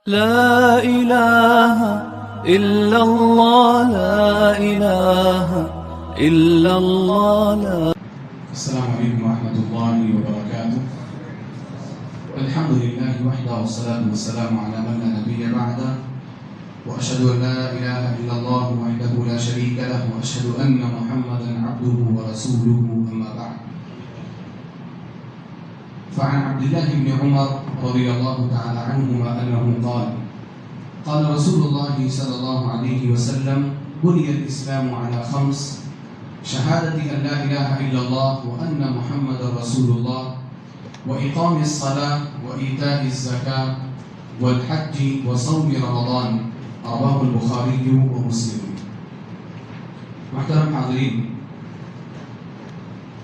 لا إله إلا الله لا إله إلا الله لا. السلام عليكم ورحمة الله وبركاته. الحمد لله وحده والصلاة والسلام على من لا نبي بعده، وأشهد أن لا إله إلا الله وحده لا شريك له، وأشهد أن محمدا عبده ورسوله، أما بعد. فعن عبد الله بن عمر رضي الله تعالى عنهما أنه قال: قال رسول الله صلى الله عليه وسلم: بني الإسلام على خمس: شهادة أن لا إله إلا الله وأن محمدا رسول الله، وإقام الصلاة وإيتاء الزكاة والحج وصوم رمضان. رواه البخاري ومسلم. محترم حاضرین،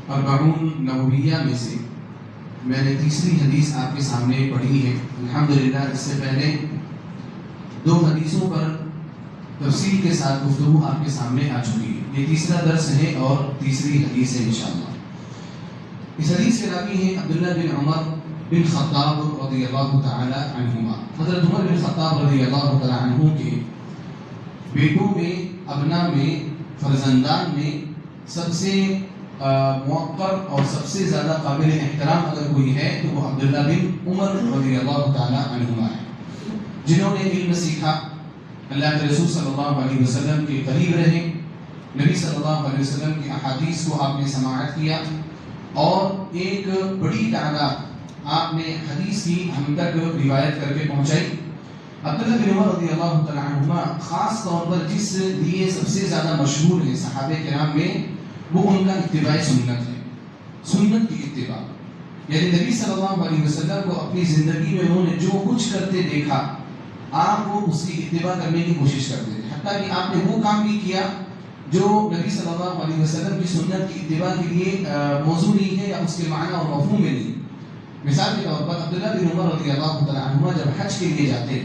اربعون نوویہ میں سے میں نے تیسری حدیث آپ کے سامنے پڑھی ہے. الحمدللہ اس سے پہلے دو حدیثوں پر تفصیل کے ساتھ گفتگو آپ کے سامنے آ چکی ہے. یہ تیسرا درس ہے اور تیسری حدیث ہے انشاءاللہ. اس حدیث کے راوی ہیں عبداللہ بن عمر بن خطاب رضی اللہ تعالی عنہما. حضرت عمر بن خطاب رضی اللہ تعالی عنہ کے بیٹوں میں، ابنا میں، فرزندان میں سب سے موقر اور سب سے زیادہ قابل احترام اگر کوئی ہے تو وہ عبداللہ بن عمر رضی اللہ تعالی عنہما ہے، جنہوں نے علم سیکھا، اللہ کے رسول صلی اللہ علیہ وسلم کے قریب رہے، نبی صلی اللہ علیہ وسلم کی احادیث کو آپ نے سماعت کیا، اور ایک بڑی تعداد آپ نے حدیث کی ہم تک روایت کر کے پہنچائی. عبداللہ بن عمر رضی اللہ تعالی عنہما خاص طور پر جس لیے سب سے زیادہ مشہور ہیں صحابہ کرام میں، وہ ان کا اتباع سنت ہے. سنت کی اتباع، یعنی نبی صلی اللہ علیہ وسلم کو اپنی زندگی میں انہوں نے جو کچھ کرتے دیکھا، آپ وہ اس کی اتباع کرنے کی کوشش کرتے تھے. حتیٰ کہ آپ نے وہ کام بھی کیا جو نبی صلی اللہ علیہ وسلم کی سنت کی اتباع کے لیے موضوع نہیں ہے یا اس کے معنی اور مفہوم میں نہیں. مثال کے طور پر عبداللہ بن عمر رضی اللہ تعالی عنہ جب حج کے لیے جاتے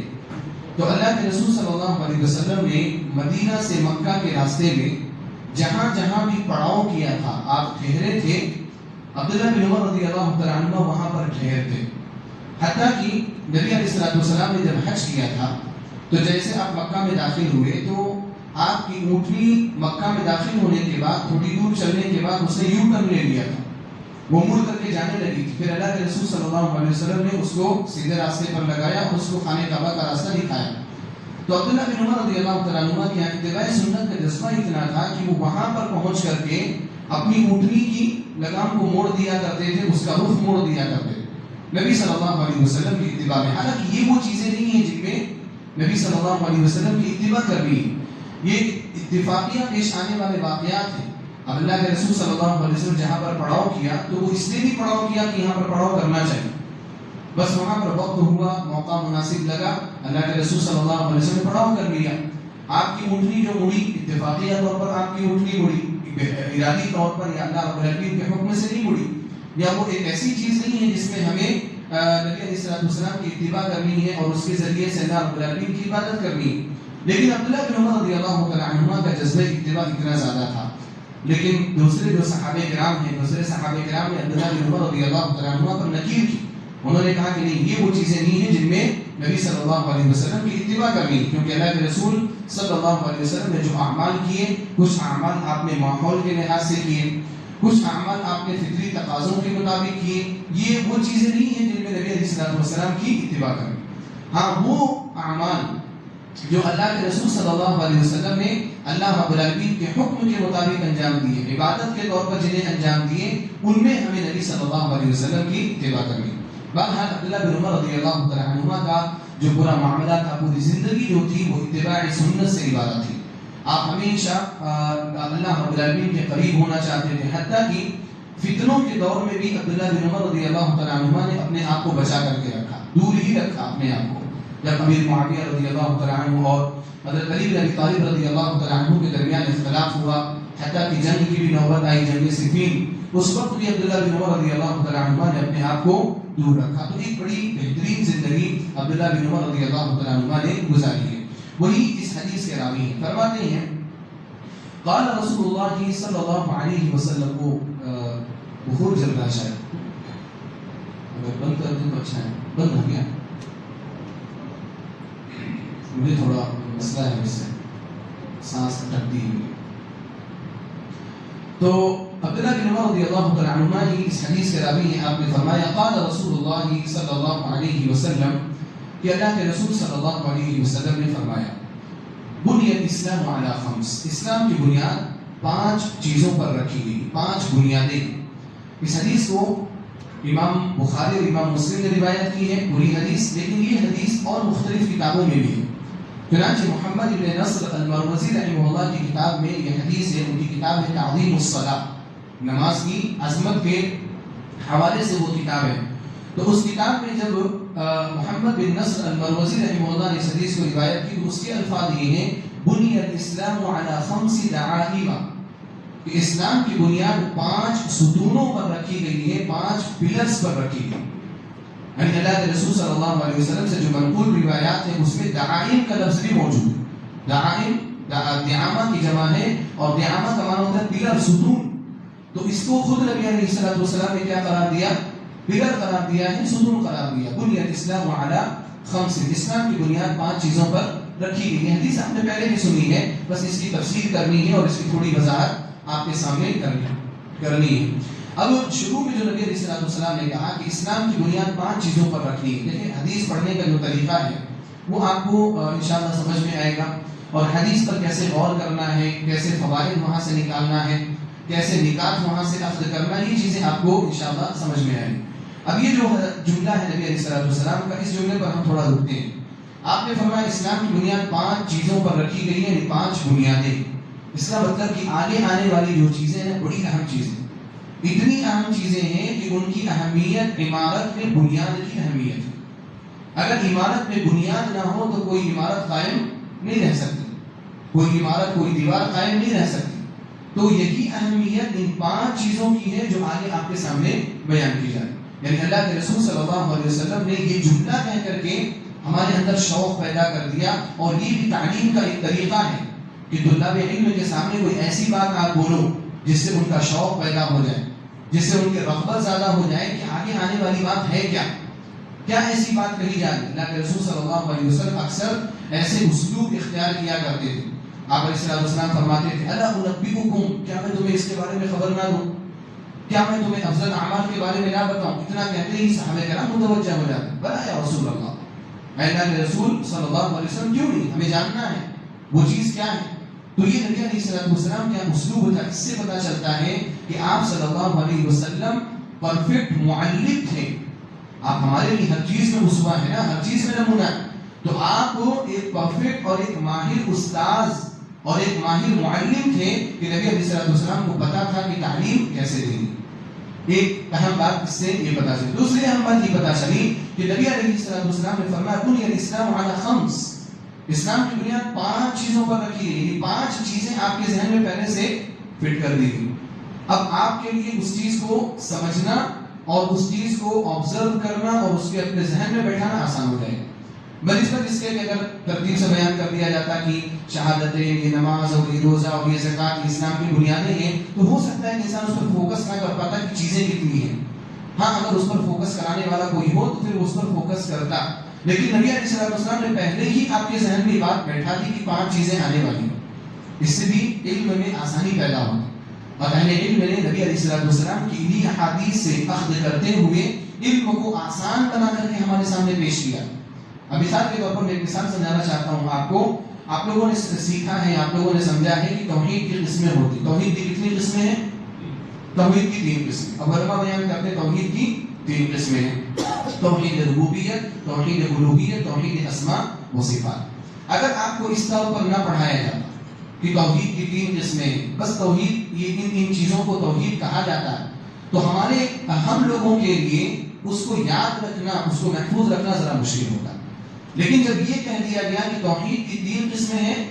تو اللہ کے رسول صلی اللہ علیہ وسلم نے مدینہ سے مکہ کے راستے میں جہاں جہاں بھی پڑاؤ کیا تھا، آپ ٹھہرے تھے، عبداللہ بن عمر رضی اللہ تعالی عنہ وہاں پر ٹھہرتے. حتیٰ کہ نبی علیہ السلام نے جب حج کیا تھا تو جیسے آپ مکہ میں داخل ہوئے تو آپ کی اونٹنی مکہ میں داخل ہونے کے بعد تھوڑی دور چلنے کے بعد اس نے یوں ٹرن لے لیا تھا، وہ مڑ کر کے جانے لگی تھی. پھر اللہ کے رسول صلی اللہ علیہ وسلم نے اس کو سیدھے راستے پر لگایا اور اس کو خانہ کعبہ کا راستہ دکھایا. تو عبداللہ بن عمر رضی اللہ تعالیٰ عنہ کی اتباع سنت کا جذبہ اتنا تھا کہ وہ وہاں پر پہنچ کر کے اپنی اونٹنی کی لگام کو موڑ دیا کرتے تھے، اس کا رخ موڑ دیا کرتے تھے نبی صلی اللہ علیہ وسلم کی اتباع میں. حالانکہ یہ وہ چیزیں نہیں ہیں جن میں نبی صلی اللہ علیہ وسلم کی اتباع کرنی ہے، یہ اتفاقیہ پیش آنے والے واقعات ہیں. اب اللہ کے رسول صلی اللہ علیہ وسلم جہاں پر پڑاؤ کیا تو وہ اس لیے بھی پڑاؤ کیا کہ یہاں پر پڑاؤ کرنا چاہیے. بس وہاں پر وقت ہوا، موقع مناسب لگا، اللہ کے رسول صلی اللہ علیہ وسلم نے پڑاؤ کر لیا. آپ کی اونٹنی جو مڑی اتفاقیہ طور پر آپ کی اونٹنی مڑی، ارادی طور پر یا اللہ رب العالمین کے حکم سے نہیں مڑی، یا وہ ایک ایسی چیز نہیں ہے جس میں ہمیں نبی علیہ السلام کی اتباع کرنی ہے اور اس کے ذریعے سے اللہ رب العالمین کی عبادت کرنی ہے. لیکن عبداللہ بن عمر رضی اللہ تعالی عنہ کا جذبہ اتباع اتنا زیادہ تھا. لیکن دوسرے جو صحابہ کرام ہیں، دوسرے صحابہ کرام نے عبداللہ بن عمر رضی اللہ تعالی عنہ پر نکیر کی. انہوں نے کہا کہ نہیں، یہ وہ چیزیں نہیں ہیں جن میں نبی صلی اللہ علیہ وسلم کی اتباع کرنی، کیونکہ اللہ کے رسول صلی اللہ علیہ وسلم نے جو اعمال کیے، کچھ اعمال آپ نے ماحول کے لحاظ سے کیے، کچھ اعمال آپ نے فطری تقاضوں کے مطابق کیے. یہ وہ چیزیں نہیں ہیں جن میں نبی علیہ السلام کی اتباع کرنی. ہاں، وہ اعمال جو اللہ کے رسول صلی اللہ علیہ وسلم نے اللہ رب العالمین کے حکم کے مطابق انجام دیے، عبادت کے طور پر جنہیں انجام دیے، ان میں ہمیں نبی صلی اللہ علیہ وسلم کی اتباع کرنی. بہرحال عبداللہ بن عمر رضی اللہ تعالی عنہ کا جو پورا معاملہ تھا، پوری زندگی جو تھی وہ اتباع سنت سے عبادت تھی. آپ ہمیشہ اللہ رب العالمین کے قریب ہونا چاہتے تھے. حتیٰ کہ فتنوں کے دور میں بھی عبداللہ بن عمر رضی اللہ تعالی عنہ نے اپنے آپ کو بچا کر کے رکھا، دور ہی رکھا اپنے آپ کو. جب امیر معاویہ رضی اللہ تعالی عنہ اور حضرت علی بن ابی طالب رضی اللہ تعالی عنہ کے درمیان اختلاف ہوا، حتیٰ کہ جنگ کی بھی نوبت آئی، جنگ صفین، اس وقت بھی عبداللہ بن عمر رضی اللہ تعالی عنہ نے اپنے آپ کو دور رکھا. تو ایک بڑی بہترین زندگی عبداللہ بن عمر رضی اللہ تعالی عنہ نے گزاری ہے. وہی اس حدیث کے راوی ہیں، فرماتے ہیں قال رسول اللہ صلی اللہ علیہ وسلم. کو بخور جل رہا شاید، اگر بند کر دیں تو اچھا ہے. بند ہو گیا. مسئلہ ہے اس سے سانس اٹکتی ہوئی. تو عبداللہ بن عمر رضی اللہ تعالیٰ عنہما ہی اس حدیث کے راوی ہیں. آپ نے فرمایا قال رسول اللہ صلی اللہ علیہ وسلم کہ اللہ کے رسول صلی اللہ علیہ وسلم نے فرمایا بنی الاسلام علی خمس، اسلام کی بنیاد 5 چیزوں پر رکھی گئی، 5 بنیادیں. اس حدیث کو امام بخاری اور امام مسلم نے روایت کی ہے پوری حدیث، لیکن یہ حدیث اور مختلف کتابوں میں بھی ہے. چنانچہ محمد بن نصر المروزی رحمہ اللہ کی کتاب میں یہ حدیث ہے. ان کی کتاب ہے تعظیم الصلاۃ، نماز کی عظمت کے حوالے سے وہ کتاب ہے. تو اس کتاب میں جب محمد بن نصر المروزی رحمہ اللہ نے اس حدیث کو روایت کی تو اس کے الفاظ یہ ہیں بنی الاسلام علی 5 دعائم، کہ اسلام کی بنیاد 5 ستونوں پر رکھی گئی ہے، 5 پلرز پر رکھی گئی. یعنی اللہ کے رسول صلی اللہ علیہ وسلم سے جو منقول روایات ہیں اس میں دعائم کا لفظ بھی موجود ہے. دعائم دعامہ کی جمع ہے اور دعامہ کا معنی ہوتا ہے پلر، ستون. تو اس کو خود نبی علیہ الصلوۃ والسلام نے کیا قرار دیا؟ پلر قرار دیا ہے، ستون قرار دیا. بنی الاسلام علی 5، اسلام کی بنیاد 5 چیزوں پر رکھی گئی ہے. حدیث آپ نے پہلے بھی سنی ہے، بس اس کی تفسیر کرنی ہے اور اس کی تھوڑی وضاحت آپ کے سامنے کرنی ہے. اب شروع میں جو نبی علیہ الصلوۃ والسلام نے کہا کہ اسلام کی بنیاد 5 چیزوں پر رکھنی ہے، دیکھیں حدیث پڑھنے کا جو طریقہ ہے وہ آپ کو انشاءاللہ سمجھ میں آئے گا، اور حدیث پر کیسے غور کرنا ہے، کیسے فوائد وہاں سے نکالنا ہے، کیسے نکات وہاں سے اخذ کرنا، یہ چیزیں آپ کو انشاءاللہ سمجھ میں آئیں. اب یہ جو جملہ ہے نبی علیہ الصلوۃ والسلام کا، اس جملے پر ہم تھوڑا رکتے ہیں. آپ نے فرمایا اسلام کی بنیاد 5 چیزوں پر رکھی گئی ہے، یعنی 5 بنیادیں. اس کا مطلب کہ آگے آنے والی جو چیزیں ہیں بڑی اہم چیزیں، اتنی اہم چیزیں ہیں کہ ان کی اہمیت عمارت میں بنیاد کی اہمیت ہے. اگر عمارت میں بنیاد نہ ہو تو کوئی عمارت قائم نہیں رہ سکتی، کوئی عمارت، کوئی دیوار قائم نہیں رہ سکتی. تو یہی اہمیت ان 5 چیزوں کی ہے جو آگے آپ کے سامنے بیان کی جائے. یعنی اللہ کے رسول صلی اللہ علیہ وسلم نے یہ جملہ کہہ کر کے ہمارے اندر شوق پیدا کر دیا. اور یہ بھی تعلیم کا ایک طریقہ ہے کہ طلاب علم کے سامنے کوئی ایسی بات آپ بولو جس سے ان کا شوق پیدا ہو جائے، جس سے ان کی رغبت زیادہ ہو جائے کہ آگے آنے والی بات ہے کیا ایسی بات کہی جائے. اللہ کے رسول صلی اللہ علیہ وسلم اکثر ایسے اسلوب اختیار کیا کرتے تھے. آپ علیہ السلام فرماتے تھے الا انبئکم، کیا میں تمہیں اس کے بارے میں خبر نہ دوں، کیا میں تمہیں افضل اعمال کے بارے میں نہ بتاؤں. اتنا کہتے ہی صحابہ کرام متوجہ ہو جاتے، بلا یا رسول اللہ، اے اللہ کے رسول صلی اللہ علیہ وسلم کیوں نہیں، ہمیں جاننا ہے وہ چیز کیا ہے. تو یہ نبی علیہ السلام کا اسلوب تھا. اس سے پتہ چلتا ہے کہ آپ صلی اللہ علیہ وسلم پرفیکٹ معلم تھے. آپ ہمارے لیے ہر چیز میں اسوہ ہے نا، ہر چیز میں نمونہ. تو آپ ایک پرفیکٹ اور ایک ماہر استاذ اور ایک ماہر معلم تھے کہ نبی علیہ السلام کو پتا تھا کہ تعلیم کیسے دینی. ایک اہم بات اس سے یہ پتا چلی. دوسری اہم بات یہ پتا چلی کہ نبی علیہ السلام نے فرمایا بنی الاسلام علی 5، اسلام کی بنیاد 5 چیزوں پر رکھی ہے. یہ 5 چیزیں آپ کے ذہن میں پہلے سے فٹ کر دی گئی. اب آپ کے لیے اس چیز کو سمجھنا اور اس چیز کو آبزرو کرنا اور اس کے اپنے ذہن میں بیٹھانا آسان ہو جائے گا. بنسبت اس کے کہ اگر ترتیب سے بیان کر دیا جاتا کہ شہادتیں، یہ نماز اور یہ روزہ اور یہ زکوٰۃ اسلام کی بنیادیں ہیں، تو ہو سکتا ہے کہ انسان اس پر فوکس نہ کر پاتا کہ چیزیں کتنی ہیں. ہاں اگر اس پر فوکس کرانے والا کوئی ہو تو پھر اس پر فوکس کرتا. لیکن نبی علیہ السلام نے پہلے ہی آپ کے ذہن میں بات بیٹھا دی کہ 5 چیزیں آنے والی ہیں. اس سے بھی علم میں آسانی پیدا ہوگی. اور اہل علم نے نبی علیہ السلام کی انہی احادیث سے اخذ کرتے ہوئے علم کو آسان بنا کر کے ہمارے سامنے پیش کیا. اب مثال کے طور پر میں ایک مثال سمجھانا چاہتا ہوں آپ کو. آپ لوگوں نے سیکھا ہے، آپ لوگوں نے سمجھا ہے کہ توحید کی قسمیں ہوتی. توحید کی کتنی قسمیں ہیں؟ توحید کی 3 قسمیں. اب علماء بیان کرتے ہیں توحید کی 3 قسمیں ہیں: توحید ربوبیت، توحید الوہیت، توحید اسماء و صفات. اگر آپ کو اس طور پر نہ پڑھایا جاتا کہ توحید کی 3 قسمیں ہیں، بس توحید یہ ان چیزوں کو توحید کہا جاتا ہے، تو ہم لوگوں کے لیے اس کو یاد رکھنا، اس کو محفوظ رکھنا ذرا مشکل ہوتا ہے. لیکن جب یہ کہہ دیا گیا کہ توحید کی 3 قسمیں ہیں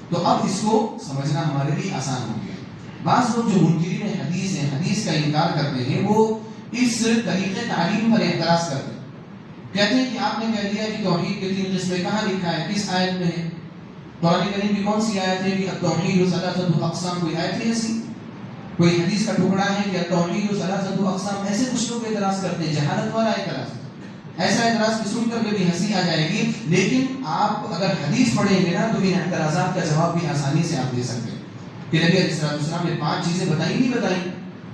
تو اب اس کو سمجھنا ہمارے لیے آسان ہو گیا. بعض لوگ جو منکرین حدیث ہیں، حدیث کا انکار کرتے ہیں، وہ اس طریقے تعلیم پر اعتراض کرتے ہیں. کہتے ہیں کہ آپ نے کہہ دیا کہ توحید کی 3 قسمیں، کہاں لکھا ہے، کس آیت میں ہے؟ قرآن کریم کی کون سی آیت ہے کہ التوحید ثلاثۃ اقسام؟ کوئی آیت ہے ایسی؟ کوئی حدیث کا ٹکڑا ہے کہ التوحید ثلاثۃ اقسام؟ ایسے کچھ لوگ اعتراض کرتے ہیں، جہالت والا اعتراض. ایسا اعتراض کی سن کر کے بھی ہنسی آ جائے گی، لیکن آپ اگر حدیث پڑھیں گے نا تو ان اعتراضات کا جواب بھی آسانی سے آپ دے سکتے ہیں کہ نبی علیہ السلام نے 5 چیزیں بتائی نہیں بتائی.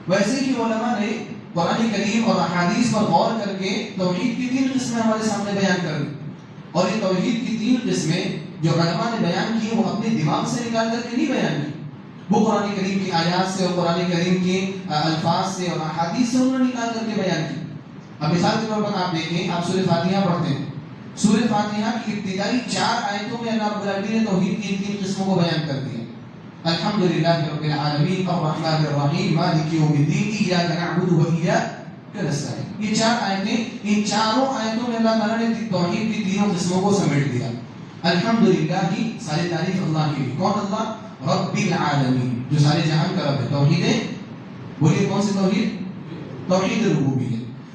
ویسے ہی علماء نے قرآن کریم اور احادیث پر غور کر کے توحید کی 3 قسمیں ہمارے سامنے بیان کر دی، اور یہ توحید کی 3 قسمیں جو علماء نے بیان کی وہ اپنے دماغ سے نکال کر کے نہیں بیان کی، وہ قرآن کریم کی آیات سے اور قرآن کریم کے الفاظ سے اور احادیث سے انہوں نے نکال کر کے بیان کی. اب مثال کے طور پر آپ دیکھیں، آپ سورہ فاتحہ پڑھتے ہیں، سورہ فاتحہ کی ابتدائی 4 آیتوں میں اللہ رب العالمین نے توحید کی 3 قسموں کو بیان کر دیا. الحمدللہ رب العالمین الرحمن الرحیم مالک یوم الدین ایاک نعبد و ایاک نستعین. یہ 4 آیتیں، ان چاروں آیتوں میں اللہ تعالیٰ نے توحید کی 3 قسموں کو سمیٹ دیا. الحمدللہ ہی ساری تعریف اللہ کی، کون؟ اللہ رب العالمین جو سارے جہان کا رب ہے. توحید بولیے کون سی توحید؟ توحید ربوبیت.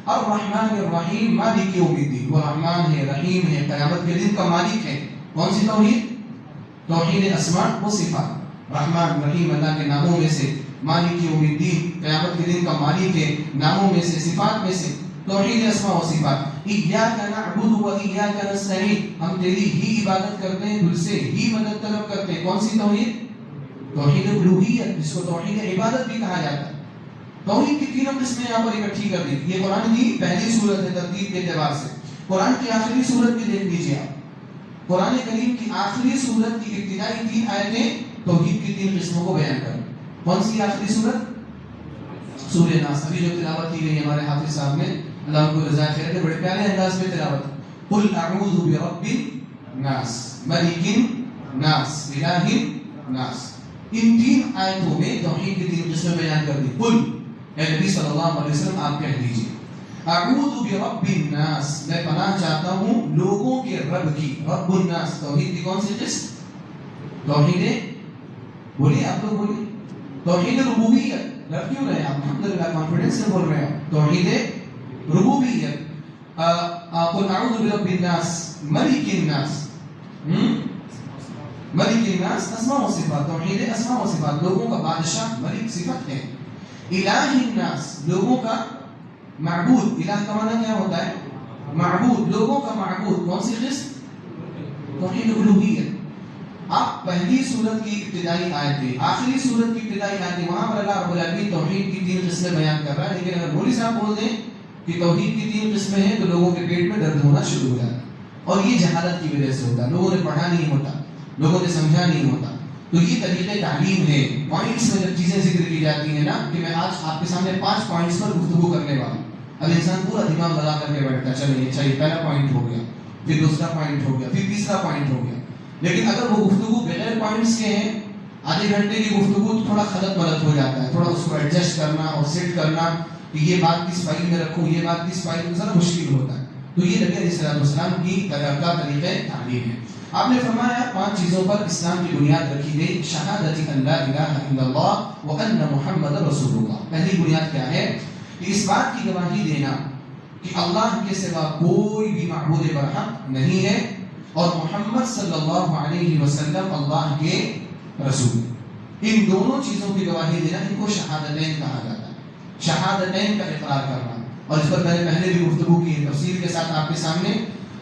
الرحمن الرحیم مالک یوم الدین، وہ رحمان ہے، رحیم ہے، قیامت کے دن کا مالک ہے. کون سی توحید؟ توحید اسماء و صفات. رحمان رحیم اللہ کے ناموں میں سے، مالک یوم الدین قیامت کے دن کا مالک ہے، ناموں میں سے، صفات میں سے. توحید اسماء و صفات. ایاک نعبد و ایاک نستعین، ہم تیری ہی عبادت کرتے ہیں، تجھ سے ہی مدد طلب کرتے ہیں. کون سی توحید؟ توحید الوہیت، جس کو توحید عبادت بھی کہا جاتا ہے. توحید کی 3 قسمیں یہاں پر اکٹھی کر دی. یہ قرآن کی پہلی سورت ہے ترتیب کے اعتبار سے. قرآن کی آخری سورت بھی دیکھ لیجیے آپ. قرآن کریم کی آخری سورت کی ابتدائی 3 آیتیں توحید کی 3 قسموں کو بیان کریں. کون سی آخری سورت؟ سورہ ناس. ابھی جو تلاوت کی گئی ہمارے حافظ صاحب نے، اللہ کو رضا خیر دے، بڑے پیارے انداز میں تلاوت. قل اعوذ برب الناس ملک الناس الہ الناس. ان 3 آیتوں میں توحید کی 3 قسمیں بیان کر دی. قل، اے نبی صلی اللہ علیہ وسلم آپ کہہ دیجئے، اعوذ برب الناس، میں پناہ چاہتا ہوں لوگوں کے رب کی. رب الناس توحید کی کون سی قسم؟ توحید بولیے، آپ لوگ بولیے. توحید ربوبیت. لڑ کیوں رہے آپ؟ الحمدللہ کانفیڈنس سے بول رہے ہیں. توحید ربوبیت. قل اعوذ برب الناس ملک الناس. ملک الناس اسماء و صفات. توحید اسماء و صفات، لوگوں کا بادشاہ ملک صفت ہے. الہ الناس، لوگوں کا معبود. الہ کا معنی کیا ہوتا ہے؟ معبود، لوگوں کا معبود. کون سی قسم؟ توحید الوہیت. آپ پہلی سورت کی ابتدائی آیتیں، آخری سورت کی ابتدائی آیتیں، وہاں پر اللہ رب العالمین توحید کی 3 قسمیں بیان کر رہا ہے. لیکن اگر مولوی صاحب بول دیں کہ توحید کی 3 قسمیں ہیں تو لوگوں کے پیٹ میں درد ہونا شروع ہو جاتا ہے. اور یہ جہالت کی وجہ سے ہوتا ہے. لوگوں نے پڑھا نہیں ہوتا، لوگوں نے سمجھا نہیں ہوتا. تو یہ طریقہ تعلیم ہے. پوائنٹس میں جب چیزیں ذکر کی جاتی ہیں نا، کہ میں آج آپ کے سامنے 5 پوائنٹس پر گفتگو کرنے والا ہوں. اب انسان پورا دماغ لگا کر کے بیٹھتا ہے، چلیے اچھا یہ پہلا پوائنٹ ہو گیا، پھر دوسرا پوائنٹ ہو گیا، پھر تیسرا پوائنٹ ہو گیا. لیکن اگر وہ گفتگو بغیر پوائنٹس کے ہیں، آدھے گھنٹے کی گفتگو تو تھوڑا خلط ملط ہو جاتا ہے. تھوڑا اس کو ایڈجسٹ کرنا اور سیٹ کرنا کہ یہ بات کس فائل میں رکھوں، یہ بات کس فائل میں، ذرا مشکل ہوتا ہے. تو یہ نبی علیہ السلام کی طریقہ تعلیم ہے. آپ نے فرمایا 5 چیزوں پر اسلام کی بنیاد رکھی گئی. شہادت ان لا الہ الا اللہ وان محمد رسول اللہ. پہلی بنیاد کیا ہے؟ کہ اس بات کی گواہی دینا کہ اللہ کے سوا کوئی بھی معبود برحق نہیں ہے اور محمد صلی اللہ علیہ وسلم اللہ کے رسول. ان دونوں چیزوں کی گواہی دینا، ان کو شہادتین کہا جاتا ہے. شہادتین کا اقرار کرنا. اور اس پر میں نے پہلے بھی گفتگو کی ہے تفصیل کے ساتھ آپ کے سامنے.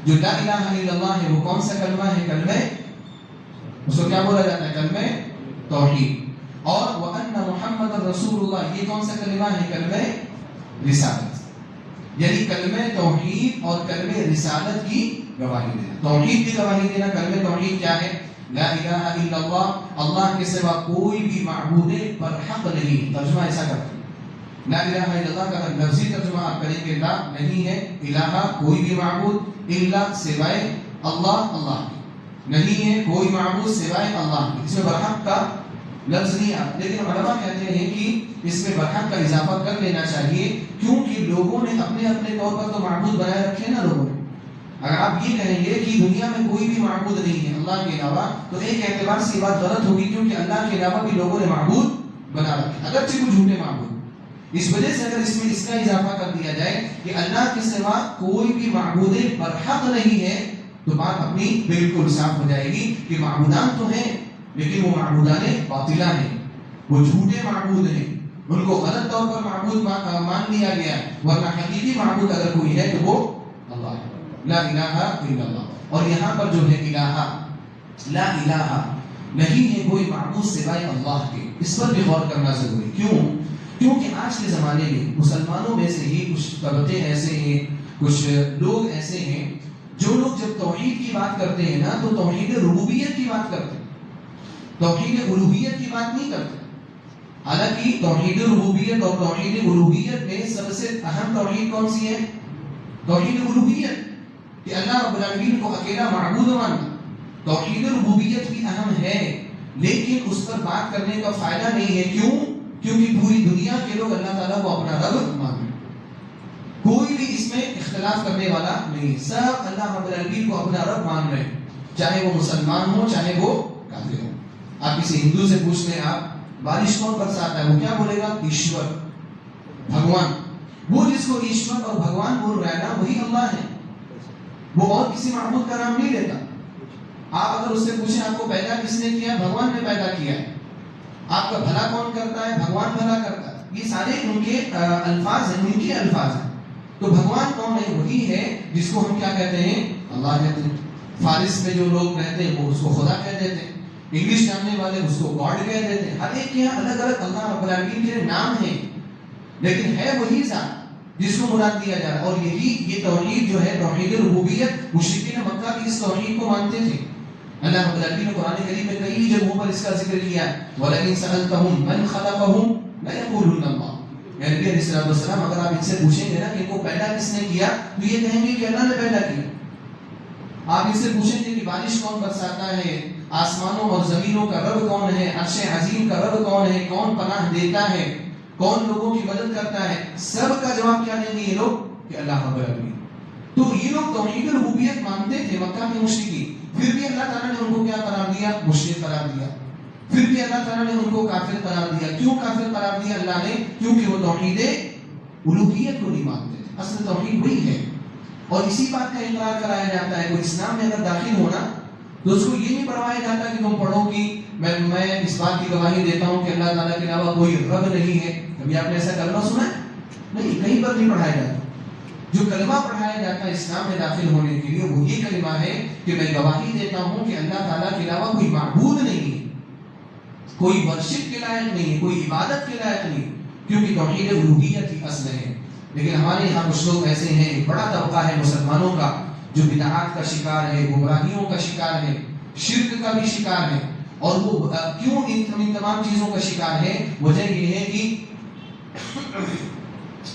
جو لا الہ الا اللہ ہے وہ کون سا کلمہ ہے؟ کلمہ، اس کو کیا بولا جاتا ہے؟ کلمہ توحید. اور وَأَنَّ مُحَمَّدًا رَسُولُ اللَّهِ، یہ کون سا کلمہ ہے؟ کلمہ رسالت. یعنی کلمہ توحید اور کلمہ رسالت کی گواہی دینا. توحید کی گواہی دینا. کلمہ توحید کیا ہے؟ لا الہ الا اللہ، اللہ کے سوا کوئی بھی معبود برحق نہیں. ترجمہ ایسا کرتے ہیں. لا الہ الا اللہ کا لفظی ترجمہ آپ کریں گے لا نہیں ہے، الہ کوئی بھی معبود، الا سوائے اللہ، اللہ کی نہیں ہے کوئی معبود سوائے اللہ کی. اس میں برحق کا لفظ نہیں آتا، لیکن علماء کہتے ہیں کہ اس میں برحق کا اضافہ کر لینا چاہیے، کیونکہ لوگوں نے اپنے اپنے طور پر تو معبود بنائے رکھے نا لوگوں نے. اگر آپ یہ کہیں گے کہ دنیا میں کوئی بھی معبود نہیں ہے اللہ کے علاوہ، تو ایک اعتبار سے بات غلط ہوگی، کیونکہ اللہ کے علاوہ بھی لوگوں نے معبود بنا رکھے، اگرچہ کچھ جھوٹے معبود. اس وجہ سے اگر اس میں اس کا اضافہ کر دیا جائے کہ اللہ کے سوا کوئی بھی معبود برحق نہیں ہے، تو بات اپنی بالکل صاف ہو جائے گی کہ معبودان تو ہیں لیکن وہ معبودان باطلہ ہیں، وہ جھوٹے معبود ہیں، ان کو غلط طور پر معبود مان لیا گیا. ورنہ حقیقی معبود اگر کوئی ہے تو وہ اللہ لا الہ الا اللہ. اور یہاں پر جو ہے الہ لا الہ نہیں ہے کوئی معبود سوائے اللہ کے. اس پر بھی غور کرنا ضروری. کیوں؟ کیونکہ آج کے زمانے میں مسلمانوں میں سے ہی کچھ طبقے ایسے ہیں, کچھ لوگ ایسے ہیں جو لوگ جب توحید کی بات کرتے ہیں نا تو توحید ربوبیت کی بات کرتے ہیں, توحید الوہیت کی بات نہیں کرتے. حالانکہ توحید ربوبیت اور توحید الوہیت میں سب سے اہم توحید کون سی ہے؟ توحید الوہیت, کہ اللہ رب العالمین کو اکیلا معبود ماننا. توحید ربوبیت بھی اہم ہے لیکن اس پر بات کرنے کا فائدہ نہیں ہے. کیوں؟ کیونکہ پوری دنیا کے لوگ اللہ تعالیٰ کو اپنا رب مانتے ہیں, کوئی بھی اس میں اختلاف کرنے والا نہیں, سب اللہ رب العالمین کو اپنا رب مان رہے ہیں, چاہے وہ مسلمان ہو چاہے وہ کافر ہو. آپ کسی ہندو سے پوچھ لیں آپ بارش کون برساتا ہے, وہ کیا بولے گا؟ ایشور, بھگوان. وہ جس کو ایشور اور بھگوان بول رہا ہے نا وہی اللہ ہے, وہ اور کسی معبود کا نام نہیں لیتا. آپ اگر اس سے پوچھیں آپ کو پیدا کس نے کیا؟ بھگوان نے پیدا کیا ہے. آپ کا بھلا کون کرتا ہے؟ بھگوان بھلا کرتا ہے. یہ سارے ان کے الفاظ ہیں, ان کے الفاظ ہیں. تو بھگوان کون ہے؟ وہی ہے جس کو ہم کیا کہتے ہیں؟ اللہ کہتے ہیں. فارس میں جو لوگ رہتے ہیں وہ اس کو خدا کہہ دیتے ہیں, انگلش جاننے والے اس کو گاڈ کہہ دیتے ہیں. ہر ایک کے یہاں الگ الگ اللہ رب العالمین کے نام ہیں لیکن ہے وہی ذات جس کو مراد دیا جا رہا ہے. اور یہی یہ توحید جو ہے توحید ربوبیت, مشرکین مکہ بھی اس توحید کو مانتے تھے. اللہ رب العالمین نے قرآن کریم میں کئی جگہوں پر اس کا ذکر کیا ہے. وَلَئِن سَأَلْتَهُم مَّن خَلَقَهُم لَيَقُولُنَّ اللَّهُ. نبی علیہ السلام اگر آپ ان سے پوچھیں گے نا کہ ان کو پیدا کس نے کیا تو یہ کہیں گے کہ اللہ نے پیدا کیا. آپ ان سے پوچھیں گے کہ بارش کون برساتا ہے, آسمانوں اور زمینوں کا رب کون ہے, عرش عظیم کا رب کون ہے, کون پناہ دیتا ہے, کون لوگوں کی مدد کرتا ہے, سب کا جواب کیا دیں گے یہ لوگ؟ کہ اللہ رب العالمین. تو یہ لوگ توحید ربوبیت مانتے تھے مکہ کے مشرکین, پھر بھی اللہ تعالیٰ نے ان کو کیا قرار دیا؟ مشرک قرار دیا. پھر بھی اللہ تعالیٰ نے ان کو کافر قرار دیا. کیوں کافر قرار دیا اللہ نے؟ کیونکہ وہ توحید الوہیت کو نہیں مانتے تھے. اصل توحید وہی ہے اور اسی بات کا اقرار کرایا جاتا ہے. کوئی اسلام میں اگر داخل ہونا تو اس کو یہ نہیں پڑھوایا جاتا کہ تم پڑھو کہ میں اس بات کی گواہی دیتا ہوں کہ اللہ تعالیٰ کے علاوہ کوئی رب نہیں ہے. کبھی آپ نے ایسا کلمہ سنا ہے؟ نہیں, کہیں پر نہیں پڑھایا جاتا. جو کلمہ پڑھایا جاتا ہے اسلام میں داخل ہونے کے لیے وہ یہ کلمہ ہے کہ میں گواہی دیتا ہوں کہ اللہ تعالیٰ کے علاوہ کوئی معبود نہیں ہے, کوئی ورشپ کے لائق نہیں ہے, کوئی عبادت کے لائق نہیں, کیونکہ توحید الوہیت ہی اصل ہے. لیکن ہمارے یہاں کچھ لوگ ایسے ہیں, ایک بڑا طبقہ ہے مسلمانوں کا جو بدعات کا شکار ہے, گمراہیوں کا شکار ہے, شرک کا بھی شکار ہے. اور وہ کیوں ان تمام چیزوں کا شکار ہے؟ وجہ یہ ہے کہ